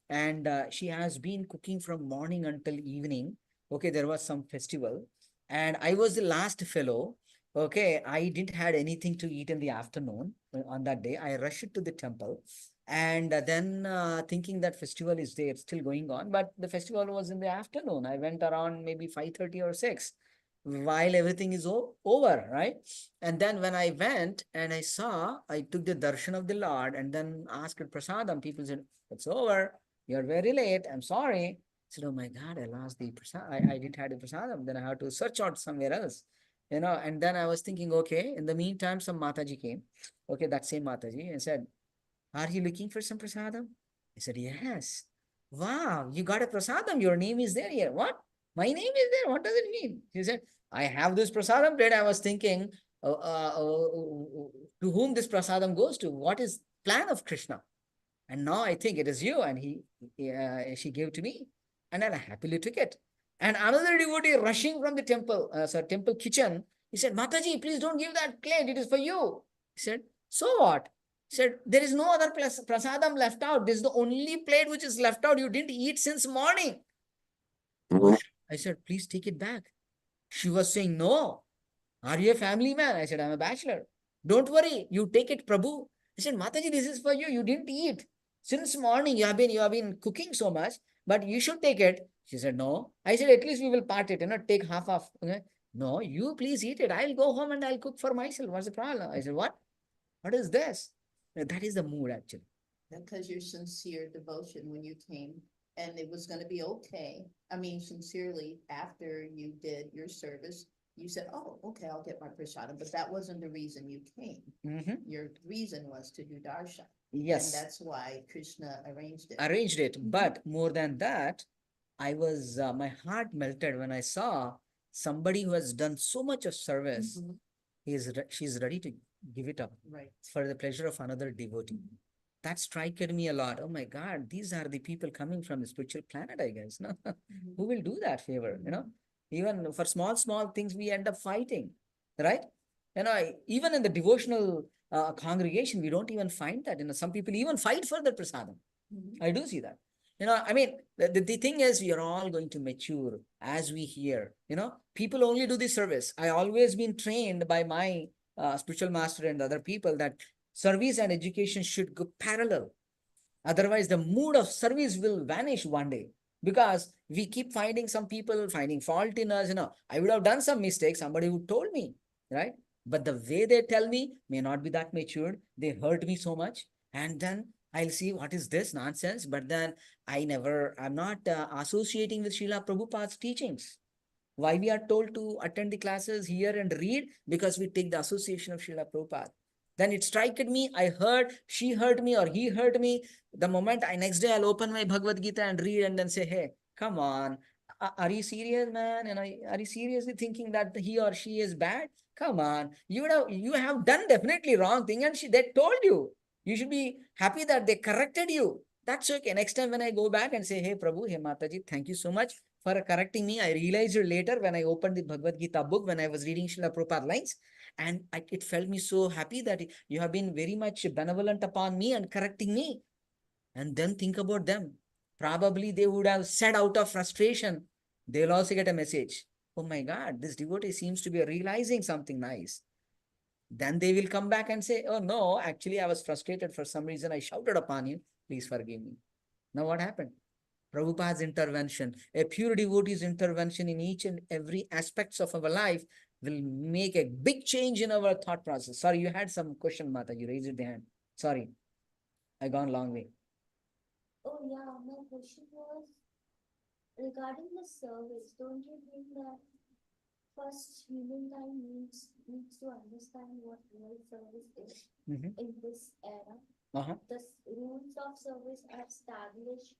[SPEAKER 1] and she has been cooking from morning until evening. Okay, there was some festival, and I was the last fellow. Okay, I didn't had anything to eat in the afternoon on that day. I rushed to the temple, and then thinking that festival is there, still going on, but the festival was in the afternoon. I went around maybe 5:30 or 6, while everything is over, right? And then when I went and I took the darshan of the Lord and then asked prasadam. People said, "It's over. You're very late. I'm sorry." I said, "Oh my God, I lost the prasad. I didn't have the prasadam. Then I have to search out somewhere else." And then I was thinking, okay, in the meantime, some Mataji came, okay, that same Mataji, and said, "Are you looking for some prasadam?" I said, "Yes." "Wow, you got a prasadam. Your name is there here." "What? My name is there? What does it mean?" He said, "I have this prasadam plate." I was thinking, to whom this prasadam goes to? What is plan of Krishna? And now I think it is you. And she gave to me, and then I happily took it. And another devotee rushing from the temple, temple kitchen, he said, "Mataji, please don't give that plate. It is for you." He said, "So what?" He said, "There is no other prasadam left out. This is the only plate which is left out. You didn't eat since morning." I said, "Please take it back." She was saying, "No. Are you a family man?" I said, "I'm a bachelor." "Don't worry, you take it, Prabhu." I said, "Mataji, this is for you. You didn't eat. Since morning you have been cooking so much, but you should take it." She said, "No." I said, "At least we will part it, take half of." Okay? "No, you please eat it. I'll go home and I'll cook for myself. What's the problem?" I said, "What? What is this?" That is the mood actually.
[SPEAKER 5] Because your sincere devotion when you came, and it was gonna be okay. I mean, sincerely, after you did your service, you said, "Oh, okay, I'll get my prasadam," but that wasn't the reason you came. Your reason was to do darshan. And
[SPEAKER 1] Yes,
[SPEAKER 5] that's why Krishna arranged it.
[SPEAKER 1] arranged it. But more than that, my heart melted when I saw somebody who has done so much of service. She's ready to give it up
[SPEAKER 5] Right.
[SPEAKER 1] for the pleasure of another devotee. That struck me a lot. Oh my God, these are the people coming from the spiritual planet, I guess. No? Who will do that favor? Even for small things, we end up fighting, right? Even in the devotional congregation, we don't even find that. Some people even fight for the prasadam. I do see that. I mean, the thing is, we are all going to mature as we hear. People only do this service. I always been trained by my spiritual master and other people that service and education should go parallel. Otherwise, the mood of service will vanish one day because we keep finding some people finding fault in us. I would have done some mistakes. Somebody would told me, right? But the way they tell me may not be that matured. They hurt me so much. And then I'll see what is this nonsense. But then I'm not associating with Srila Prabhupada's teachings. Why we are told to attend the classes, hear and read? Because we take the association of Srila Prabhupada. Then it struck me, I heard, she heard me or he heard me. The moment next day I'll open my Bhagavad Gita and read and then say, "Hey, come on. Are you serious, man? Are you seriously thinking that he or she is bad? Come on. You have done definitely wrong thing and they told you. You should be happy that they corrected you. That's okay. Next time when I go back and say, 'Hey Prabhu, hey Mataji, thank you so much for correcting me.' I realized it later when I opened the Bhagavad Gita book, when I was reading Srila Prabhupada lines, and it felt me so happy that you have been very much benevolent upon me and correcting me. And then think about them. Probably they would have said out of frustration, they'll also get a message. Oh my God, this devotee seems to be realizing something nice. Then they will come back and say, "Oh no, actually I was frustrated for some reason. I shouted upon you. Please forgive me." Now what happened? Prabhupada's intervention, a pure devotee's intervention in each and every aspects of our life will make a big change in our thought process. Sorry, you had some question, Mata. You raised the hand. Sorry, I gone long way.
[SPEAKER 3] Oh yeah, my question was regarding the service. Don't you think that first humankind needs to understand what real service is in this era? The rules of service are established,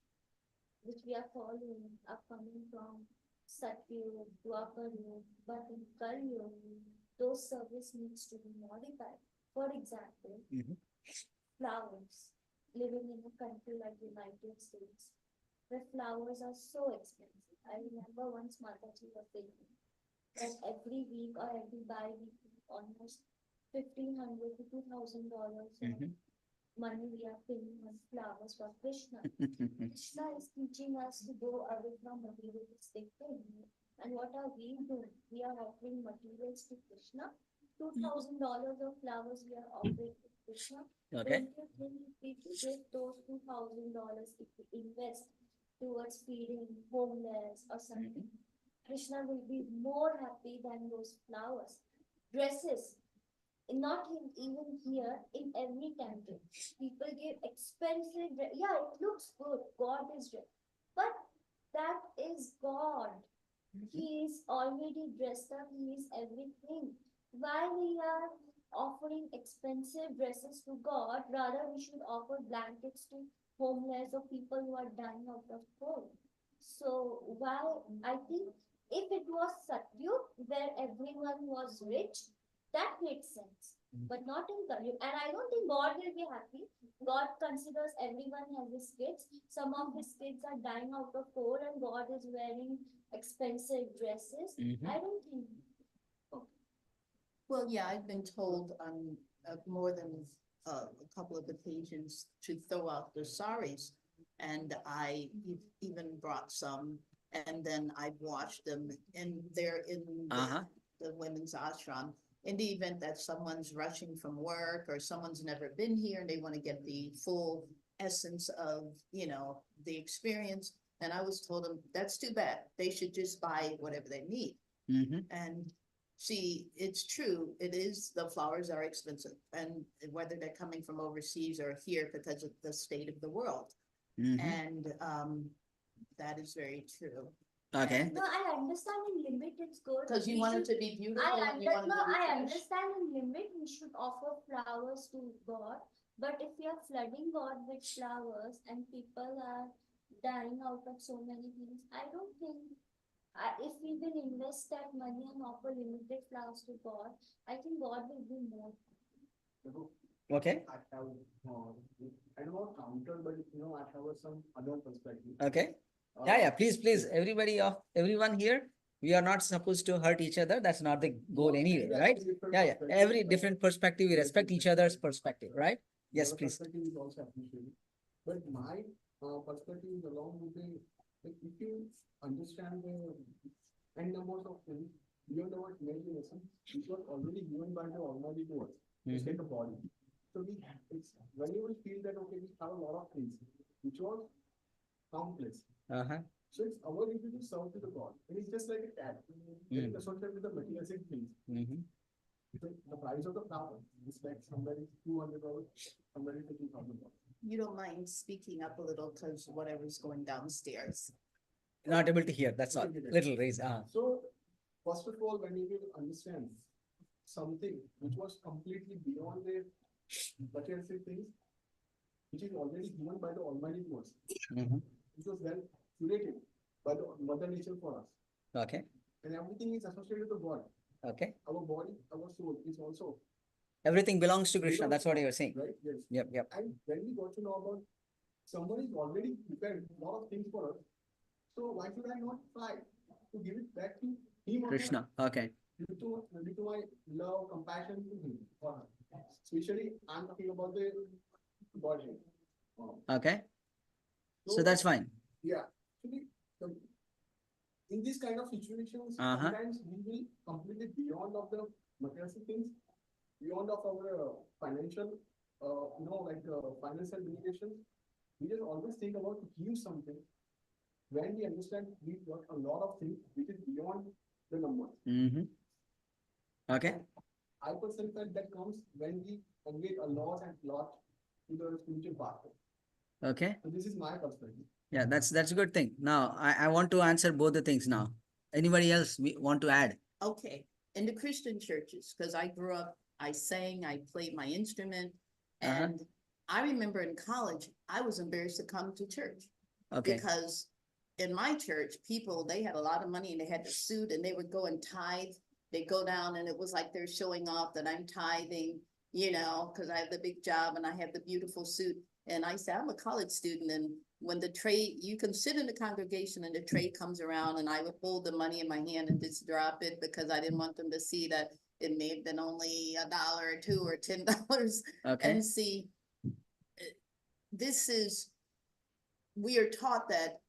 [SPEAKER 3] which we are following, are coming from Satyug, Dwapar, but in Kali, those service needs to be modified. For example, flowers. Living in a country like United States, where flowers are so expensive. I remember once Mataji was saying that every week or every bi-weekly, almost $1,500 to $2,000 money we are paying on flowers for Krishna. Krishna is teaching us to go away from materialistic things. And what are we doing? We are offering materials to Krishna $2,000 of flowers we are offering to Krishna.
[SPEAKER 1] Okay.
[SPEAKER 3] Don't you think if we give those $2,000, if we invest towards feeding homeless or something, Krishna will be more happy than those flowers. Dresses, not in, even here, in every temple. People give expensive, yeah, it looks good. God is there. But that is God. He is already dressed up, he is everything. Why we are offering expensive dresses to God, rather we should offer blankets to homeless or people who are dying out of cold. So why I think if it was Satyug where everyone was rich, that makes sense. But not in Kali. And I don't think God will be happy. God considers everyone has his kids. Some of his kids are dying out of cold, and God is wearing expensive dresses. I don't think.
[SPEAKER 5] Well, yeah, I've been told on more than a couple of occasions to throw out the saris. And I even brought some, and then I washed them, and they're in the women's ashram. In the event that someone's rushing from work or someone's never been here and they want to get the full essence of, you know, the experience. And I was told them, that's too bad. They should just buy whatever they need. And see, it's true. It is, the flowers are expensive, and whether they're coming from overseas or here because of the state of the world. And that is very true.
[SPEAKER 1] Okay.
[SPEAKER 3] No, I understand in limit it's good.
[SPEAKER 5] Because you
[SPEAKER 3] We
[SPEAKER 5] want it
[SPEAKER 3] should-
[SPEAKER 5] to be beautiful.
[SPEAKER 3] I
[SPEAKER 5] and you want it to be fresh.
[SPEAKER 3] understand in limit we should offer flowers to God. But if we are flooding God with flowers and people are dying out of so many things, I don't think if we will invest that money and offer limited flowers to God, I think God will do more.
[SPEAKER 1] Okay.
[SPEAKER 4] I have, I don't know counter, but I have some other perspective.
[SPEAKER 1] Okay. Yeah. Please, everyone here, we are not supposed to hurt each other. That's not the goal anyway, right? Yeah. Every different perspective, we respect each other's perspective, right? Yes,
[SPEAKER 4] Your
[SPEAKER 1] please.
[SPEAKER 4] perspective is also appreciated. But my perspective is along with the, like, if you understand the end numbers of things, beyond our imagination, which was already given by the Almighty to us, just like a body. So it's when you will feel that, okay, we have a lot of things, which was countless. So it's our duty to serve to the God. And it's just like a cat. Getting associated with the materialistic things. The price of the flower is like somebody $200, somebody $50,000.
[SPEAKER 5] You don't mind speaking up a little because whatever's going downstairs.
[SPEAKER 1] Not able to hear. That's all. Little raise.
[SPEAKER 4] So, first of all, when you will understand something which was completely beyond the materialistic things, which is already given by the Almighty to us, it was well curated by the Mother Nature for us.
[SPEAKER 1] Okay.
[SPEAKER 4] And everything is associated with God.
[SPEAKER 1] Okay.
[SPEAKER 4] Our body, our soul is also.
[SPEAKER 1] Everything belongs to Krishna. That's what you were saying.
[SPEAKER 4] Right? Yes.
[SPEAKER 1] Yep.
[SPEAKER 4] And when we got to know about somebody is already prepared a lot of things for us, so why should I not try to give it back to him?
[SPEAKER 1] Krishna. Okay.
[SPEAKER 4] Due to my love, compassion to him or her. Especially, I'm talking about the body.
[SPEAKER 1] Okay. So that's fine.
[SPEAKER 4] Yeah. In this kind of situations, sometimes we will completely beyond of the materialistic things, beyond of our financial, financial limitations. We just always think about to give something. When we understand we've got a lot of things which is beyond the number.
[SPEAKER 1] Okay.
[SPEAKER 4] I personally felt that comes when we engage a lot and lot to the spiritual path.
[SPEAKER 1] Okay.
[SPEAKER 4] So this is my perspective.
[SPEAKER 1] Yeah, that's a good thing. Now, I want to answer both the things now. Anybody else want to add?
[SPEAKER 5] Okay. In the Christian churches, because I grew up, I sang, I played my instrument, and I remember in college, I was embarrassed to come to church.
[SPEAKER 1] Okay.
[SPEAKER 5] Because in my church, people, they had a lot of money and they had the suit and they would go and tithe. They go down and it was like they're showing off that I'm tithing, because I have the big job and I have the beautiful suit. And I said, I'm a college student. And when the tray, you can sit in the congregation and the tray comes around and I would hold the money in my hand and just drop it because I didn't want them to see that it may have been only $1 or $2 or $10.
[SPEAKER 1] Okay.
[SPEAKER 5] And see, we are taught that,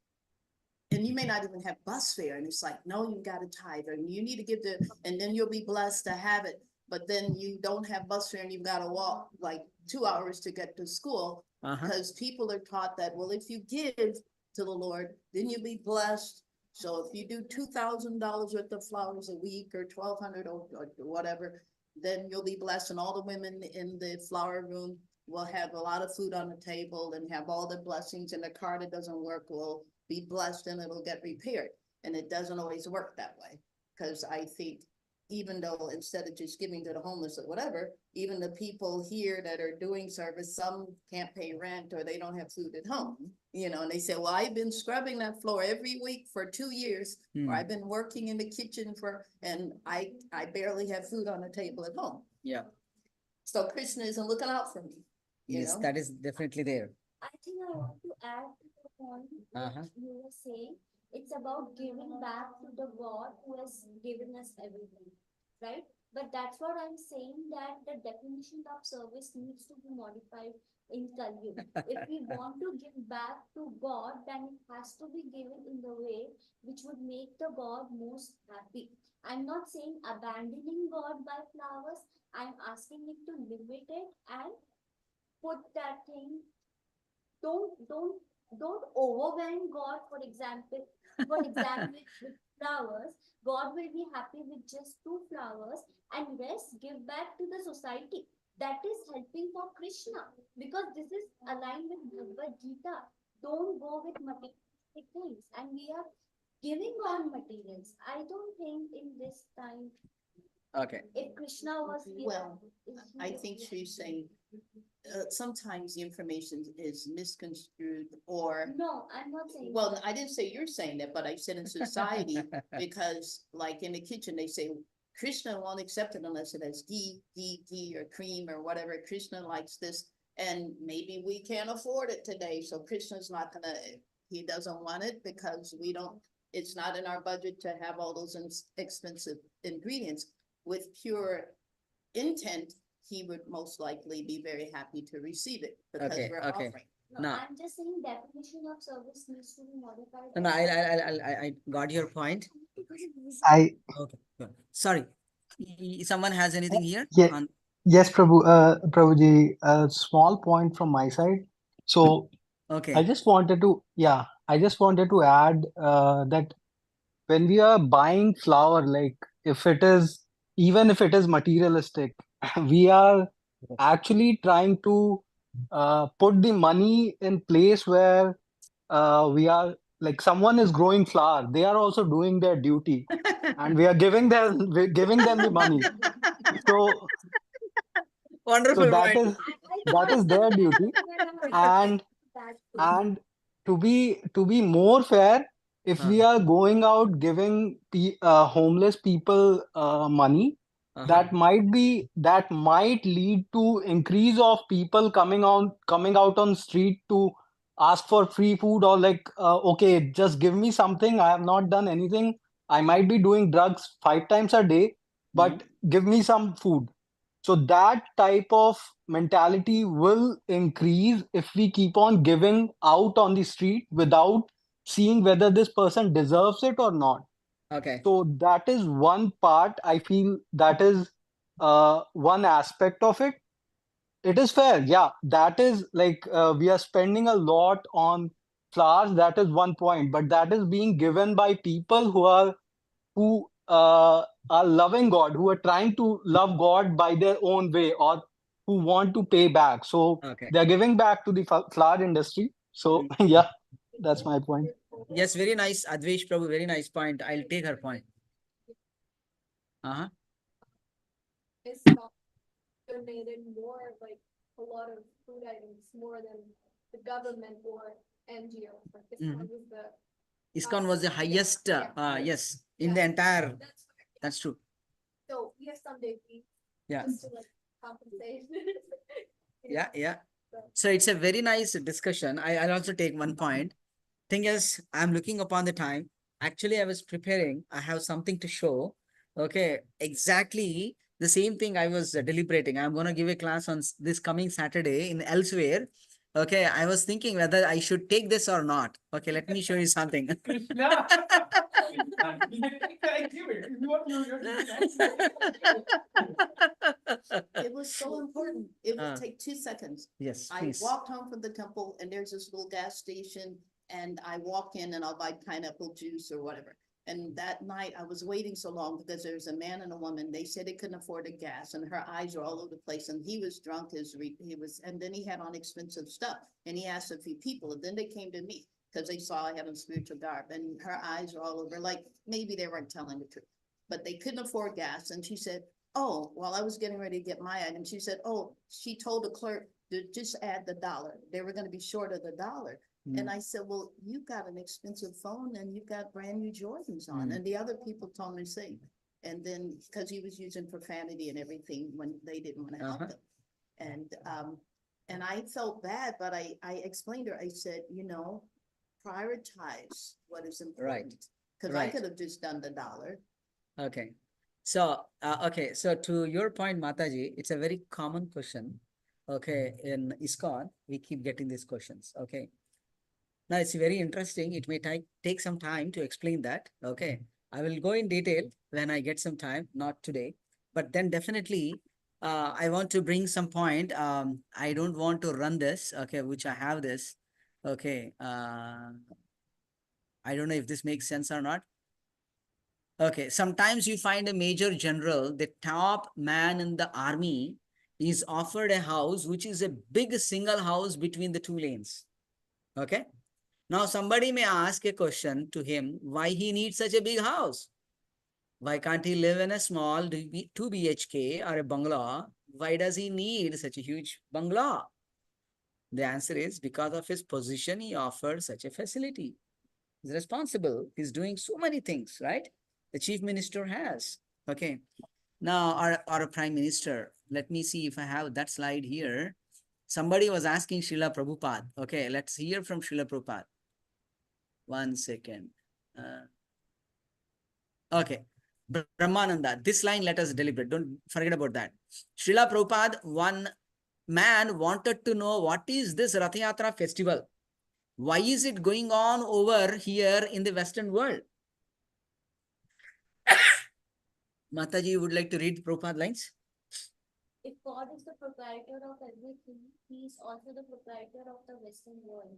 [SPEAKER 5] and you may not even have bus fare. And it's like, no, you got to tithe and you need to give and then you'll be blessed to have it. but then you don't have bus fare and you've got to walk like 2 hours to get to school. Because people are taught that, well, if you give to the Lord, then you'll be blessed. So if you do $2,000 worth of flowers a week or 1,200 or whatever, then you'll be blessed. And all the women in the flower room will have a lot of food on the table and have all the blessings, and the car that doesn't work will be blessed and it'll get repaired. And it doesn't always work that way. Because I think even though instead of just giving to the homeless or whatever, even the people here that are doing service, some can't pay rent or they don't have food at home, you know, and they say, well, I've been scrubbing that floor every week for 2 years, or I've been working in the kitchen and I barely have food on the table at home.
[SPEAKER 1] Yeah.
[SPEAKER 5] So Krishna isn't looking out for me.
[SPEAKER 1] Yes, that is definitely there.
[SPEAKER 3] I think I want to add to the point what you were saying. It's about giving back to the God who has given us everything, right? But that's what I'm saying, that the definition of service needs to be modified in Kali Yuga. If we want to give back to God, then it has to be given in the way which would make the God most happy. I'm not saying abandoning God by flowers. I'm asking it to limit it and put that thing. Don't overwhelm God. For example, with flowers, God will be happy with just 2 flowers, and rest give back to the society. That is helping for Krishna, because this is aligned with Bhagavad Gita. Don't go with materialistic things, and we are giving on materials. I don't think in this time, if Krishna was here,
[SPEAKER 5] Well, I think she's saying sometimes the information is misconstrued, or
[SPEAKER 3] no, I'm not saying.
[SPEAKER 5] well, I didn't say you're saying that, but I said in society, because like in the kitchen, they say Krishna won't accept it unless it has ghee or cream or whatever. Krishna likes this, and maybe we can't afford it today. So Krishna's not gonna, he doesn't want it because it's not in our budget to have all those expensive ingredients. With pure intent, he would most likely be very happy to receive it because we're offering.
[SPEAKER 3] No, I'm just saying definition of service needs to be modified.
[SPEAKER 1] No, I got your point.
[SPEAKER 8] I
[SPEAKER 1] Okay, good. Sorry. Someone has anything here?
[SPEAKER 8] yeah, yes, Prabhuji, a small point from my side. So
[SPEAKER 1] Okay.
[SPEAKER 8] I just wanted to add that when we are buying flour, like even if it is materialistic, we are actually trying to put the money in place where we are like someone is growing flour, they are also doing their duty, and we're giving them the money. So
[SPEAKER 1] Wonderful
[SPEAKER 8] that
[SPEAKER 1] point.
[SPEAKER 8] is their duty. and
[SPEAKER 3] That
[SPEAKER 8] and to be more fair, if we are going out giving homeless people money, that might lead to increase of people coming out on street to ask for free food, or like okay, just give me something, I have not done anything, I might be doing drugs 5 times a day, but give me some food. So that type of mentality will increase if we keep on giving out on the street without seeing whether this person deserves it or not.
[SPEAKER 1] Okay.
[SPEAKER 8] So that is one part. I feel that is one aspect of it. It is fair, yeah. That is like we are spending a lot on flowers. That is one point, but that is being given by people who are loving God, who are trying to love God by their own way, or who want to pay back. So
[SPEAKER 1] Okay.
[SPEAKER 8] they're giving back to the flower industry. So yeah, that's my point.
[SPEAKER 1] Yes, very nice, Advesh Prabhu. Very nice point. I'll take her point.
[SPEAKER 9] ISKCON donated more, like a lot of food items, more than the government or NGO. Like
[SPEAKER 1] ISKCON was the highest, yes, in the entire. That's true.
[SPEAKER 9] So we have Sunday fees.
[SPEAKER 1] Yeah.
[SPEAKER 9] Just to like compensate.
[SPEAKER 1] Yeah. So it's a very nice discussion. I'll also take one point. Thing is, I'm looking upon the time. Actually, I was preparing. I have something to show. Okay, exactly the same thing I was deliberating. I'm going to give a class on this coming Saturday in elsewhere. Okay, I was thinking whether I should take this or not. Okay, let me show you something.
[SPEAKER 5] It was so important. It would
[SPEAKER 1] Uh,
[SPEAKER 5] take 2 seconds.
[SPEAKER 1] Yes,
[SPEAKER 5] I
[SPEAKER 1] please.
[SPEAKER 5] walked home from the temple and there's this little gas station and I walk in and I'll buy pineapple juice or whatever. And that night I was waiting so long because there was a man and a woman. They said they couldn't afford a gas and her eyes were all over the place. And he was drunk and then he had on expensive stuff and he asked a few people and then they came to me because they saw I had a spiritual garb and her eyes were all over, like maybe they weren't telling the truth, but they couldn't afford gas. And she said, oh, while I was getting ready to get my item, she said, oh, she told the clerk to just add the dollar. They were going to be short of the dollar. And I said, well, you've got an expensive phone and you've got brand new Jordans on. And the other people told me the same. And then because he was using profanity and everything when they didn't want to help him. And I felt bad, but I explained to her, I said, you know, prioritize what is important. Because I could have just done the dollar.
[SPEAKER 1] Okay. So, so to your point, Mataji, it's a very common question. Okay, in ISKCON, we keep getting these questions. Okay. Now, it's very interesting. It may take some time to explain that. Okay. I will go in detail when I get some time, not today. But then definitely, I want to bring some point. I don't want to run this, okay, which I have this. Okay. I don't know if this makes sense or not. Okay, sometimes you find a major general, the top man in the army, is offered a house which is a big single house between the two lanes. Okay. Now somebody may ask a question to him why he needs such a big house. Why can't he live in a small 2 BHK or a bungalow? Why does he need such a huge bungalow? The answer is because of his position, he offers such a facility. He's responsible. He's doing so many things, right? The chief minister has. Okay. Now, our prime minister, let me see if I have that slide here. Somebody was asking Srila Prabhupada. Okay, let's hear from Srila Prabhupada. 1 second. Okay. Brahmananda, this line let us deliberate. Don't forget about that. Srila Prabhupada, one man wanted to know what is this Rath Yatra festival? Why is it going on over here in the Western world? Mataji, you would like to read Prabhupada lines?
[SPEAKER 3] If God is the proprietor of everything, he is also the proprietor of the Western world.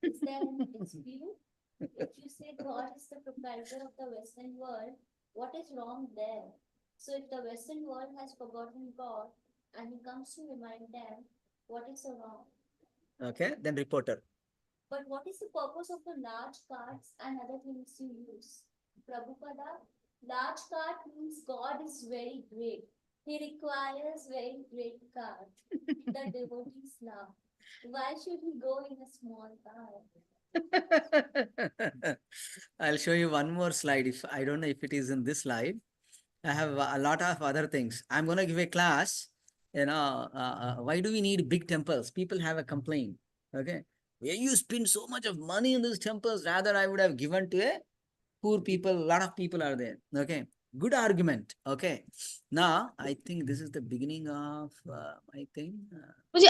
[SPEAKER 3] Is there any dispute? If you say God is the proprietor of the Western world, what is wrong there? So if the Western world has forgotten God and he comes to remind them, what is so wrong?
[SPEAKER 1] Okay, then reporter.
[SPEAKER 3] But what is the purpose of the large carts and other things you use? Prabhupada, large cart means God is very great. He requires very great cart. The devotees laugh. Why should he go in a small car?
[SPEAKER 1] I'll show you one more slide. If I don't know if it is in this slide. I have a lot of other things. I'm going to give a class. Why do we need big temples? People have a complaint. Okay. Where you spend so much of money in these temples, rather I would have given to a poor people. A lot of people are there. Okay. Good argument. Okay. Now, I think this is the beginning of my thing.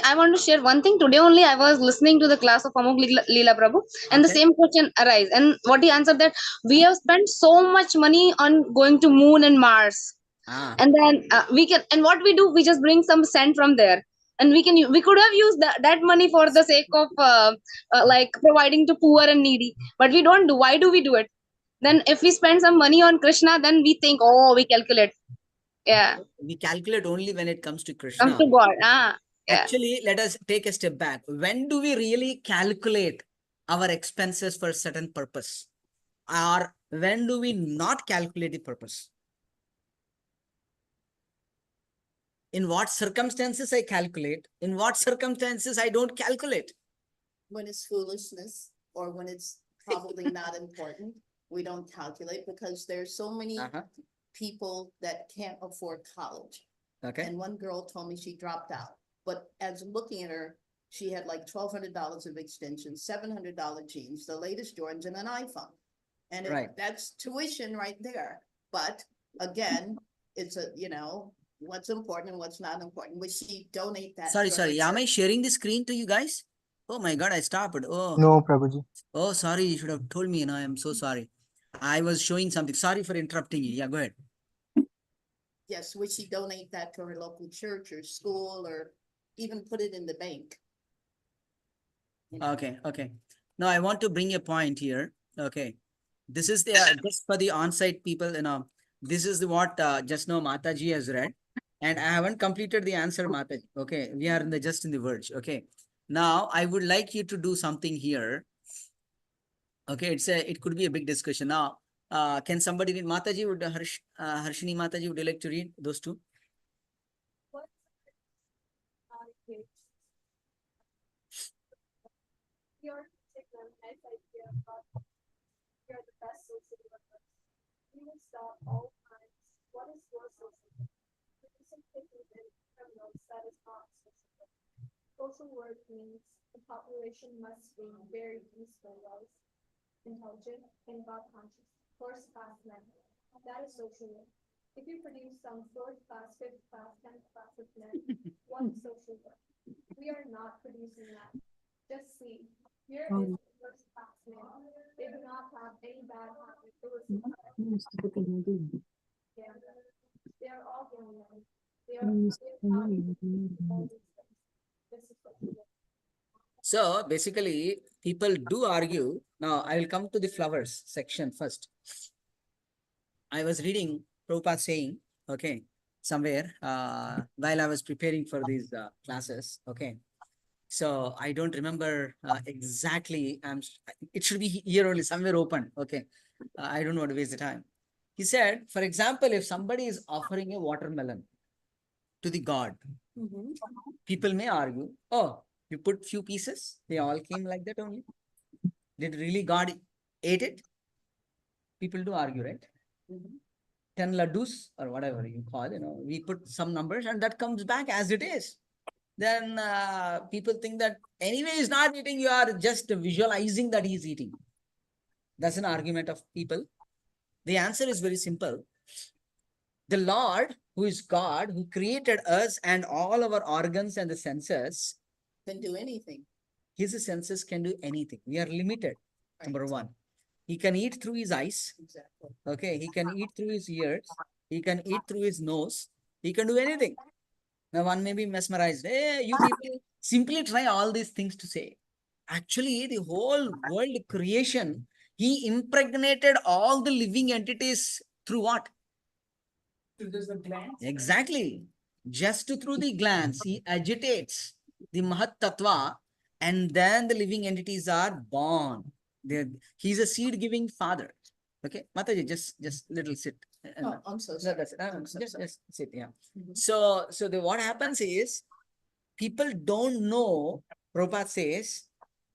[SPEAKER 6] I want to share one thing. Today only I was listening to the class of Amok Leela Prabhu, and the same question arise. And what he answered that we have spent so much money on going to Moon and Mars, and then we can. And what we do, we just bring some sand from there, and we could have used that money for the sake of like providing to poor and needy. But we don't do. Why do we do it? Then if we spend some money on Krishna, then we think, oh, we calculate. Yeah.
[SPEAKER 1] We calculate only when it comes to
[SPEAKER 6] Comes
[SPEAKER 1] Krishna.
[SPEAKER 6] to God. Yeah.
[SPEAKER 1] Actually, let us take a step back. When do we really calculate our expenses for a certain purpose? Or when do we not calculate the purpose? In what circumstances I calculate? In what circumstances I don't calculate?
[SPEAKER 5] When it's foolishness or when it's probably not important, we don't calculate because there's so many people that can't afford college.
[SPEAKER 1] Okay.
[SPEAKER 5] And one girl told me she dropped out. But as looking at her, she had like $1,200 of extensions, $700 jeans, the latest Jordans, and an iPhone. And that's tuition right there. But again, it's what's important and what's not important. Would she donate that?
[SPEAKER 1] Sorry. Am I sharing the screen to you guys? Oh my God, I stopped. Oh.
[SPEAKER 8] No, Prabhuji.
[SPEAKER 1] Oh, sorry. You should have told me. I am so sorry. I was showing something. Sorry for interrupting you. Yeah, go ahead.
[SPEAKER 5] Yes, would she donate that to her local church or school or even put it in the bank?
[SPEAKER 1] Okay, okay. Now I want to bring a point here. Okay. This is the just for the on-site people, this is the what just now Mataji has read. And I haven't completed the answer, Mataji. Okay. We are in the just in the verge. Okay. Now I would like you to do something here. Okay, it could be a big discussion. Now, can somebody read Mataji? Would Harshini Mataji, would you like to read those two?
[SPEAKER 9] What kids? We are taking a nice idea about we are the best social workers. We will stop all crimes. What is your social work? Reducing taking in criminals, that is not social work. Social work means the population must be very useful, wise, intelligent, and God conscious. First class men. That is social work. If you produce some fourth class, fifth class, 10th class of men, what is social work? We are not producing that. Just see, here is the first class man. They do not have any bad habits. Yeah. They are all young men. They are all these things. This is social work.
[SPEAKER 1] So basically, people do argue. Now, I will come to the flowers section first. I was reading Prabhupada saying, okay, somewhere while I was preparing for these classes, okay. So I don't remember exactly. It should be here only, somewhere open, okay. I don't want to waste the time. He said, for example, if somebody is offering a watermelon to the god, people may argue, oh, you put few pieces, they all came like that only. Did really God ate it? People do argue, right? 10 laddus or whatever you call, we put some numbers and that comes back as it is. Then people think that anyway he's not eating, you are just visualizing that he's eating. That's an argument of people. The answer is very simple. The Lord, who is God, who created us and all our organs and the senses,
[SPEAKER 5] Can do anything.
[SPEAKER 1] his senses can do anything. We are limited, number one. He can eat through his eyes.
[SPEAKER 5] Exactly.
[SPEAKER 1] Okay, he can eat through his ears. He can eat through his nose. He can do anything. Now one may be mesmerized. Hey, you people simply try all these things to say. Actually, the whole world creation, he impregnated all the living entities through what? Through the glands. Exactly. Just through the glands, he agitates the Mahat Tattva, and then the living entities are born. He's a seed-giving father. Okay, Mataji, just little sit.
[SPEAKER 5] Oh, I'm so
[SPEAKER 1] No,
[SPEAKER 5] sorry.
[SPEAKER 1] that's it.
[SPEAKER 5] I'm so sorry.
[SPEAKER 1] Just sit. Yeah.
[SPEAKER 5] Mhm.
[SPEAKER 1] So what happens is people don't know. Prabhupada says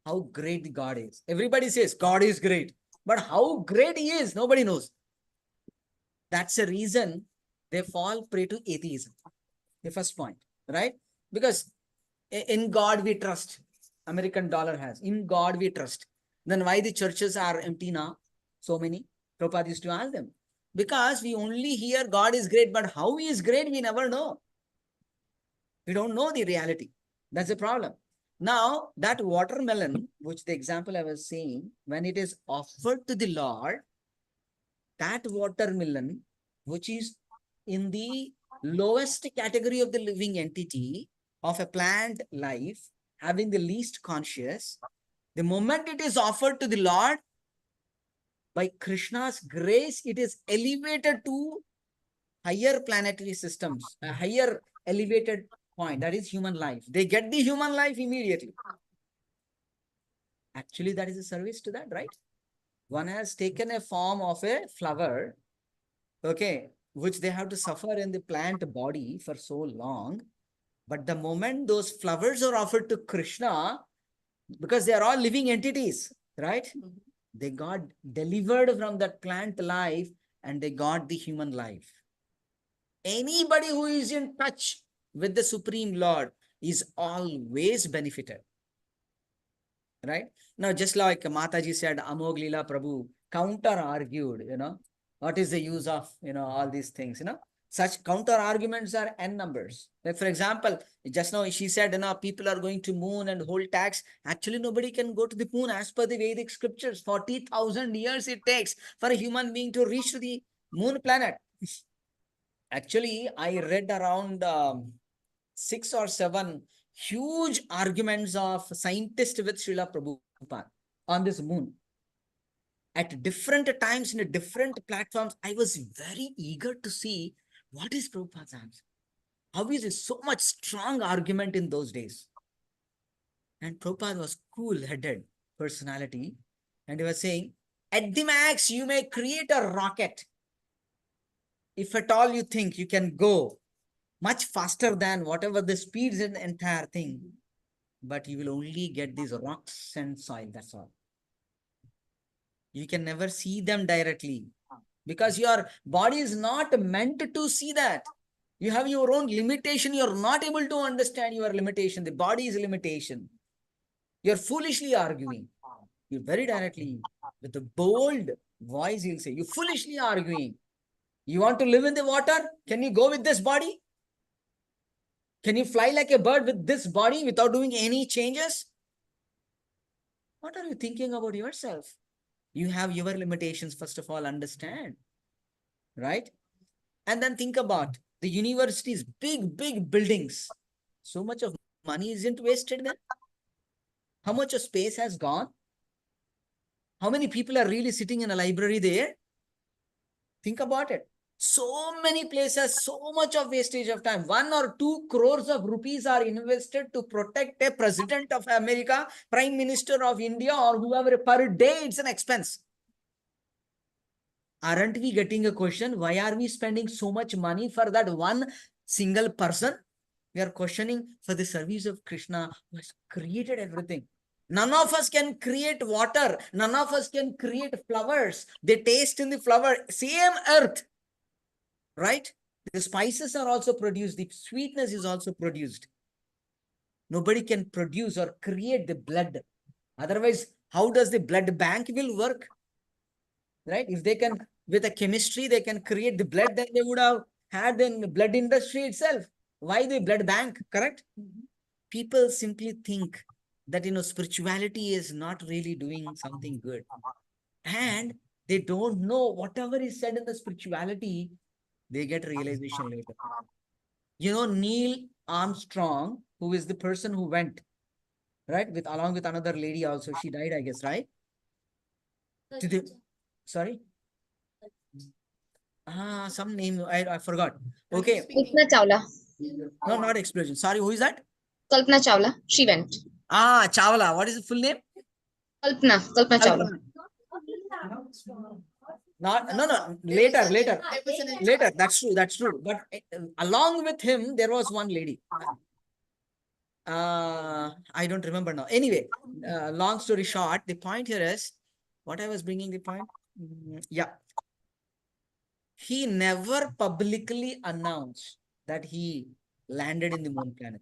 [SPEAKER 1] how great God is. Everybody says God is great, but how great He is, nobody knows. That's the reason they fall prey to atheism. The first point, right? Because in God we trust. American dollar has. In God we trust. Then why the churches are empty now? So many. Prabhupada used to ask them. Because we only hear God is great, but how He is great, we never know. We don't know the reality. That's the problem. Now, that watermelon, which the example I was saying, when it is offered to the Lord, that watermelon, which is in the lowest category of the living entity of a plant life, having the least conscious, the moment it is offered to the Lord, by Krishna's grace, it is elevated to higher planetary systems, a higher elevated point, that is human life. They get the human life immediately. Actually, that is a service to that, right? One has taken a form of a flower, okay, which they have to suffer in the plant body for so long. But the moment those flowers are offered to Krishna, because they are all living entities, right? They got delivered from that plant life and they got the human life. Anybody who is in touch with the Supreme Lord is always benefited. Right? Now, just like Mataji said, Amog Leela Prabhu counter argued, what is the use of, all these things, Such counter arguments are n numbers. Like for example, just now she said, people are going to moon and hold tax. Actually, nobody can go to the moon as per the Vedic scriptures. 40,000 years it takes for a human being to reach to the moon planet. Actually, I read around 6 or 7 huge arguments of scientists with Srila Prabhupada on this moon. At different times in different platforms, I was very eager to see what is Prabhupada's answer. How is it so much strong argument in those days? And Prabhupada was cool-headed personality, and he was saying, at the max, you may create a rocket. If at all you think you can go much faster than whatever the speeds in the entire thing, but you will only get these rocks and soil, that's all. You can never see them directly because your body is not meant to see that. You have your own limitation. You're not able to understand your limitation. The body is a limitation. You're foolishly arguing. You very directly, with a bold voice, he'll say, you're foolishly arguing. You want to live in the water? Can you go with this body? Can you fly like a bird with this body without doing any changes? What are you thinking about yourself? You have your limitations, first of all, understand. Right? And then think about the universities, big buildings. So much of money isn't wasted then. How much of space has gone? How many people are really sitting in a library there? Think about it. So many places, so much of wastage of time. 1 or 2 crores of rupees are invested to protect a president of America, prime minister of India, or whoever per day. It's an expense. Aren't we getting a question? Why are we spending so much money for that one single person? We are questioning for the service of Krishna, who has created everything. None of us can create water. None of us can create flowers. They taste in the flower, same earth, right? The spices are also produced. The sweetness is also produced. Nobody can produce or create the blood. Otherwise, how does the blood bank will work? Right? If they can, with a chemistry, they can create the blood, then they would have had the blood industry itself. Why the blood bank? Correct? People simply think that, spirituality is not really doing something good. And they don't know whatever is said in the spirituality, they get realization later. Neil Armstrong, who is the person who went, right, along with another lady also. She died, I guess, right? Sorry? Some name, I forgot. Okay.
[SPEAKER 6] Kalpana Chawla.
[SPEAKER 1] No, not explosion. Sorry, who is that?
[SPEAKER 6] Kalpana Chawla. She went.
[SPEAKER 1] Chawla. What is the full name?
[SPEAKER 6] Kalpana Chawla.
[SPEAKER 1] No. Later. That's true. But along with him, there was one lady. I don't remember now. Anyway, long story short, the point here is, what I was bringing the point. Yeah. He never publicly announced that he landed in the moon planet.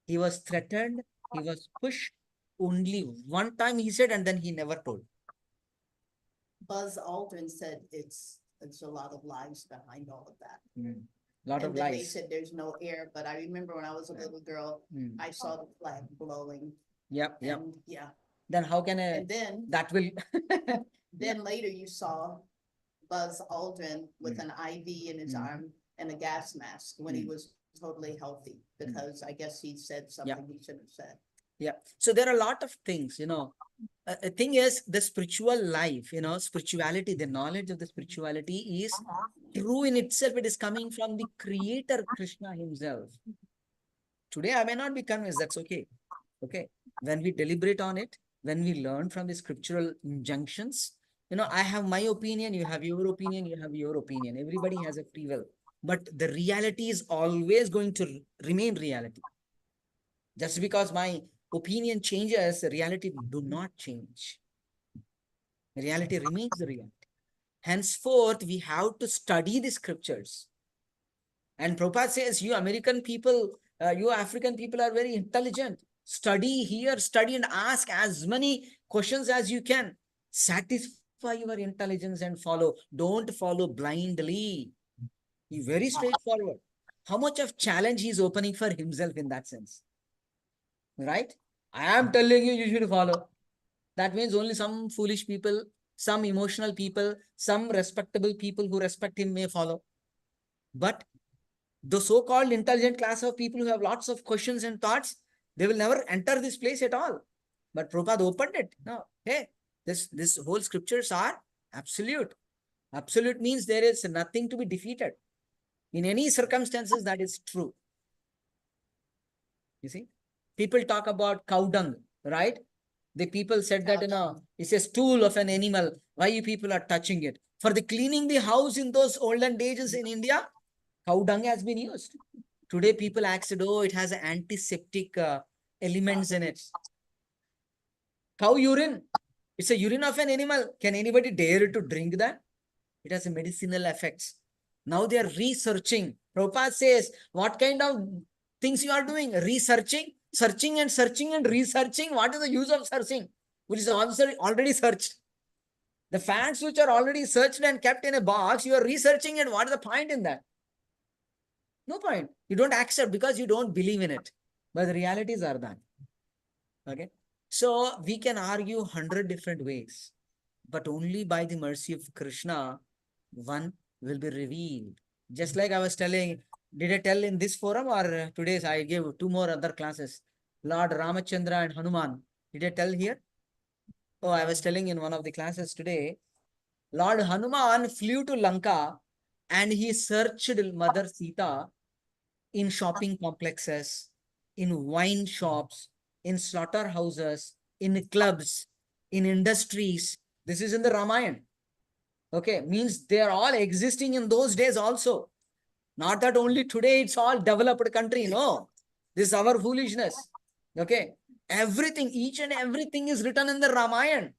[SPEAKER 1] He was threatened. He was pushed. Only one time he said, and then he never told.
[SPEAKER 5] Buzz Aldrin said it's a lot of lies behind all of that.
[SPEAKER 1] Lot of
[SPEAKER 5] And then they
[SPEAKER 1] lies.
[SPEAKER 5] said there's no air, but I remember when I was a little girl, I saw the flag blowing.
[SPEAKER 1] Yep.
[SPEAKER 5] And yeah.
[SPEAKER 1] Then how can
[SPEAKER 5] And then
[SPEAKER 1] that will
[SPEAKER 5] then later you saw Buzz Aldrin with an IV in his arm and a gas mask when he was totally healthy, because I guess he said something he shouldn't have said.
[SPEAKER 1] Yeah. So there are a lot of things, The thing is, the spiritual life, spirituality, the knowledge of the spirituality is true in itself. It is coming from the creator, Krishna himself. Today, I may not be convinced. That's okay. Okay. When we deliberate on it, when we learn from the scriptural injunctions, I have my opinion, you have your opinion, you have your opinion. Everybody has a free will. But the reality is always going to remain reality. Just because my opinion changes, reality do not change. Reality remains the reality. Henceforth, we have to study the scriptures. And Prabhupada says, you American people, you African people are very intelligent. Study here, study and ask as many questions as you can. Satisfy your intelligence and follow. Don't follow blindly. He's very straightforward. How much of challenge he's opening for himself in that sense, right? I am telling you, you should follow. That means only some foolish people, some emotional people, some respectable people who respect him may follow. But the so-called intelligent class of people who have lots of questions and thoughts, they will never enter this place at all. But Prabhupada opened it. No, hey, this whole scriptures are absolute. Absolute means there is nothing to be defeated. In any circumstances, that is true. You see, people talk about cow dung, right? The people said that, it's a stool of an animal. Why you people are touching it? For the cleaning the house in those olden days in India, cow dung has been used. Today, people asked, oh, it has antiseptic elements in it. Cow urine, it's a urine of an animal. Can anybody dare to drink that? It has a medicinal effects. Now they are researching. Prabhupada says, what kind of things you are doing? Researching, searching and searching and researching. What is the use of searching? Which is already searched. The facts which are already searched and kept in a box, you are researching it. What is the point in that? No point. You don't accept because you don't believe in it. But the realities are that. Okay. So we can argue 100 different ways, but only by the mercy of Krishna, one will be revealed. Just like I was telling, did I tell in this forum or today's I gave two more other classes, Lord Ramachandra and Hanuman. Did I tell here? Oh, I was telling in one of the classes today, Lord Hanuman flew to Lanka and he searched Mother Sita in shopping complexes, in wine shops, in slaughterhouses, in clubs, in industries. This is in the Ramayana. Okay, means they are all existing in those days also. Not that only today it's all developed country. No, this is our foolishness. Okay, everything, each and everything is written in the Ramayana.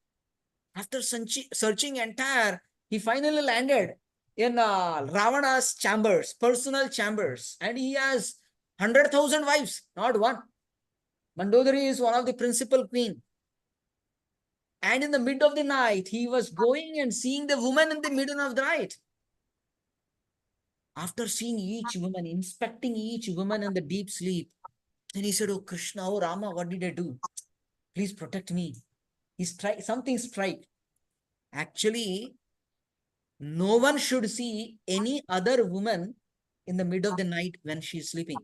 [SPEAKER 1] After searching entire, he finally landed in Ravana's chambers, personal chambers, and he has 100,000 wives, not one. Mandodari is one of the principal queen. And in the mid of the night, he was going and seeing the woman in the middle of the night. After seeing each woman, inspecting each woman in the deep sleep, then he said, oh Krishna, oh Rama, what did I do? Please protect me. He something strike. Actually, no one should see any other woman in the mid of the night when she's sleeping.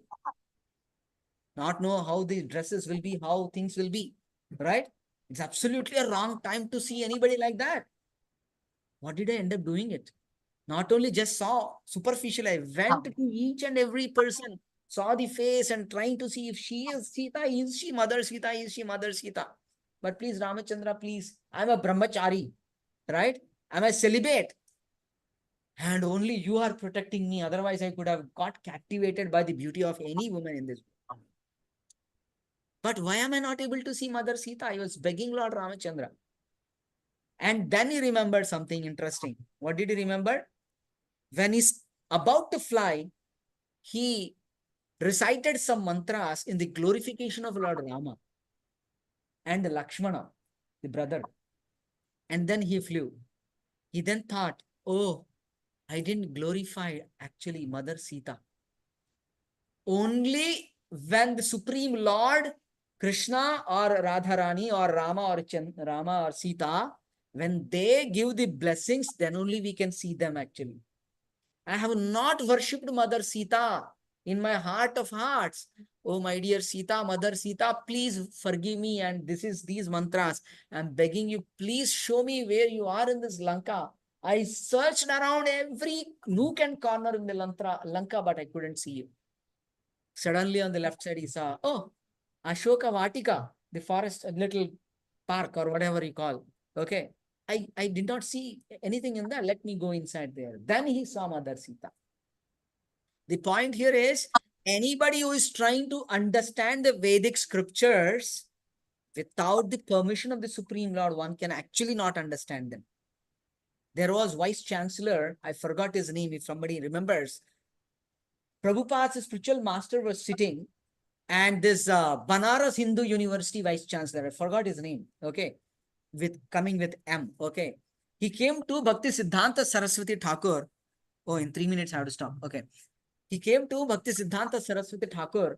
[SPEAKER 1] Not know how the dresses will be, how things will be, right? It's absolutely a wrong time to see anybody like that. What did I end up doing it? Not only just saw superficial, I went to each and every person, saw the face and trying to see if she is Sita, is she Mother Sita, is she Mother Sita? But please, Ramachandra, please, I'm a brahmachari, right? I'm a celibate. And only you are protecting me. Otherwise, I could have got captivated by the beauty of any woman in this world. But why am I not able to see Mother Sita? I was begging Lord Ramachandra. And then he remembered something interesting. What did he remember? When he's about to fly, he recited some mantras in the glorification of Lord Rama and Lakshmana, the brother. And then he flew. He then thought, oh, I didn't glorify actually Mother Sita. Only when the Supreme Lord, Krishna or Radharani or Rama or Sita, when they give the blessings, then only we can see them actually. I have not worshipped Mother Sita in my heart of hearts. Oh, my dear Sita, Mother Sita, please forgive me. And this is these mantras. I'm begging you, please show me where you are in this Lanka. I searched around every nook and corner in the Lanka, but I couldn't see you. Suddenly on the left side, he saw, oh, Ashoka Vatika, the forest, a little park or whatever you call. Okay. I did not see anything in that. Let me go inside there. Then he saw Mother Sita. The point here is anybody who is trying to understand the Vedic scriptures without the permission of the Supreme Lord, one can actually not understand them. There was Vice Chancellor, I forgot his name, if somebody remembers. Prabhupada's spiritual master was sitting and this Banaras Hindu University Vice Chancellor, I forgot his name, okay, coming with M, okay. He came to Bhakti Siddhanta Saraswati Thakur Oh, in 3 minutes I have to stop. Okay. He came to Bhakti Siddhanta Saraswati Thakur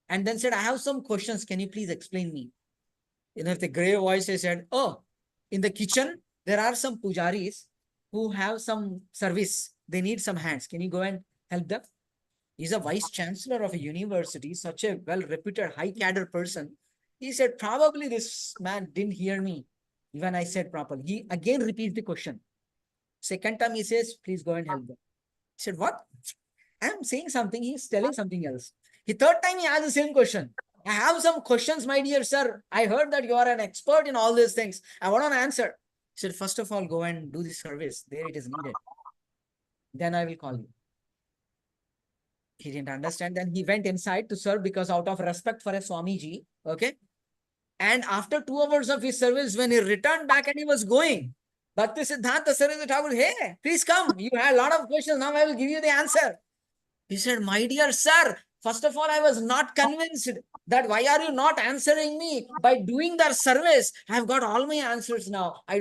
[SPEAKER 1] and then said, I have some questions. Can you please explain me? With a grave voice, he said, oh, in the kitchen, there are some pujaris who have some service. They need some hands. Can you go and help them? He's a vice chancellor of a university, such a well-reputed, high-cadre person. He said, probably this man didn't hear me when I said properly. He again repeats the question. Second time he says, please go and help them. He said, what? I'm saying something. He's telling something else. The third time he asked the same question. I have some questions, my dear sir. I heard that you are an expert in all these things. I want an answer. He said, first of all, go and do the service. There it is needed. Then I will call you. He didn't understand. Then he went inside to serve because out of respect for a Swamiji. Okay. And after 2 hours of his service, when he returned back and he was going, Bhakti Siddhanta Saraswati Thakur, hey, please come. You had a lot of questions. Now I will give you the answer. He said, my dear sir, first of all, I was not convinced that why are you not answering me? By doing their service, I have got all my answers now. I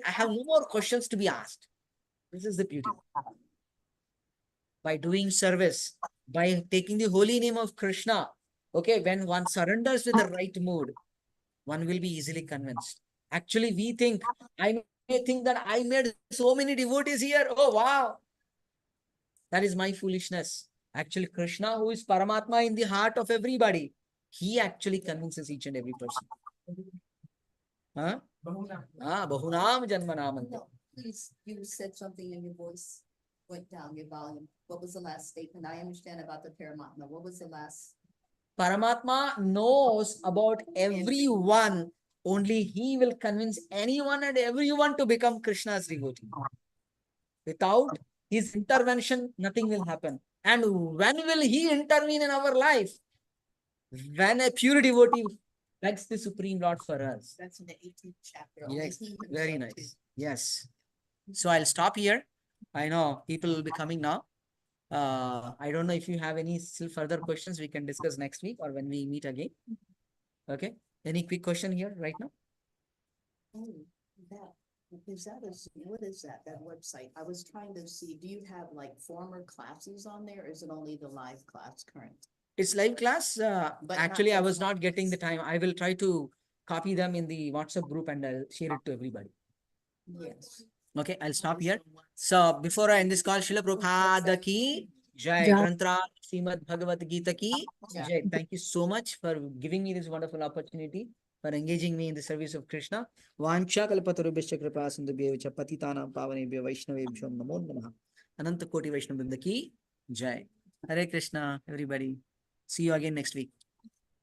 [SPEAKER 1] have no more questions to be asked. This is the beauty. By doing service, by taking the holy name of Krishna, okay, when one surrenders with the right mood, one will be easily convinced. Actually, I may think that I made so many devotees here. Oh, wow. That is my foolishness. Actually, Krishna, who is Paramatma in the heart of everybody, he actually convinces each and every person. Huh? Bahunam Janmanam.
[SPEAKER 5] No, please, you said something and your voice went down, your volume. What was the last statement? I understand about the Paramatma. What was the last?
[SPEAKER 1] Paramatma knows about everyone. Only he will convince anyone and everyone to become Krishna's devotee. Without his intervention, nothing will happen. And when will he intervene in our life? When a pure devotee begs the Supreme Lord for us.
[SPEAKER 5] That's in the 18th chapter.
[SPEAKER 1] Yes,
[SPEAKER 5] He
[SPEAKER 1] very
[SPEAKER 5] himself
[SPEAKER 1] nice.
[SPEAKER 5] too.
[SPEAKER 1] Yes. So I'll stop here. I know people will be coming now. I don't know if you have any still further questions we can discuss next week or when we meet again. Okay. Any quick question here right now?
[SPEAKER 5] Oh, that, what is that, that website? I was trying to see, do you have like former classes on there? Or is it only the live class current?
[SPEAKER 1] It's live class.
[SPEAKER 5] But
[SPEAKER 1] Actually, I
[SPEAKER 5] not
[SPEAKER 1] was
[SPEAKER 5] the
[SPEAKER 1] not getting the time. I will try to copy them in the WhatsApp group and I'll share it to everybody.
[SPEAKER 5] Yes.
[SPEAKER 1] Okay, I'll stop here. So before I end this call, Srila Prabhupada ki Jai,
[SPEAKER 2] Jai.
[SPEAKER 1] Granthra Srimad Bhagavad Gita ki Jai. Thank you so much for giving me this wonderful opportunity, for engaging me in the service of Krishna. Vancha kalpatarubhya kripa sindhubhya patitanam pavanebhyo vaishnavebhyo namo namaha. Ananta Koti Vaishnavrinda ki Jai. Hare Krishna, everybody. See you again next week.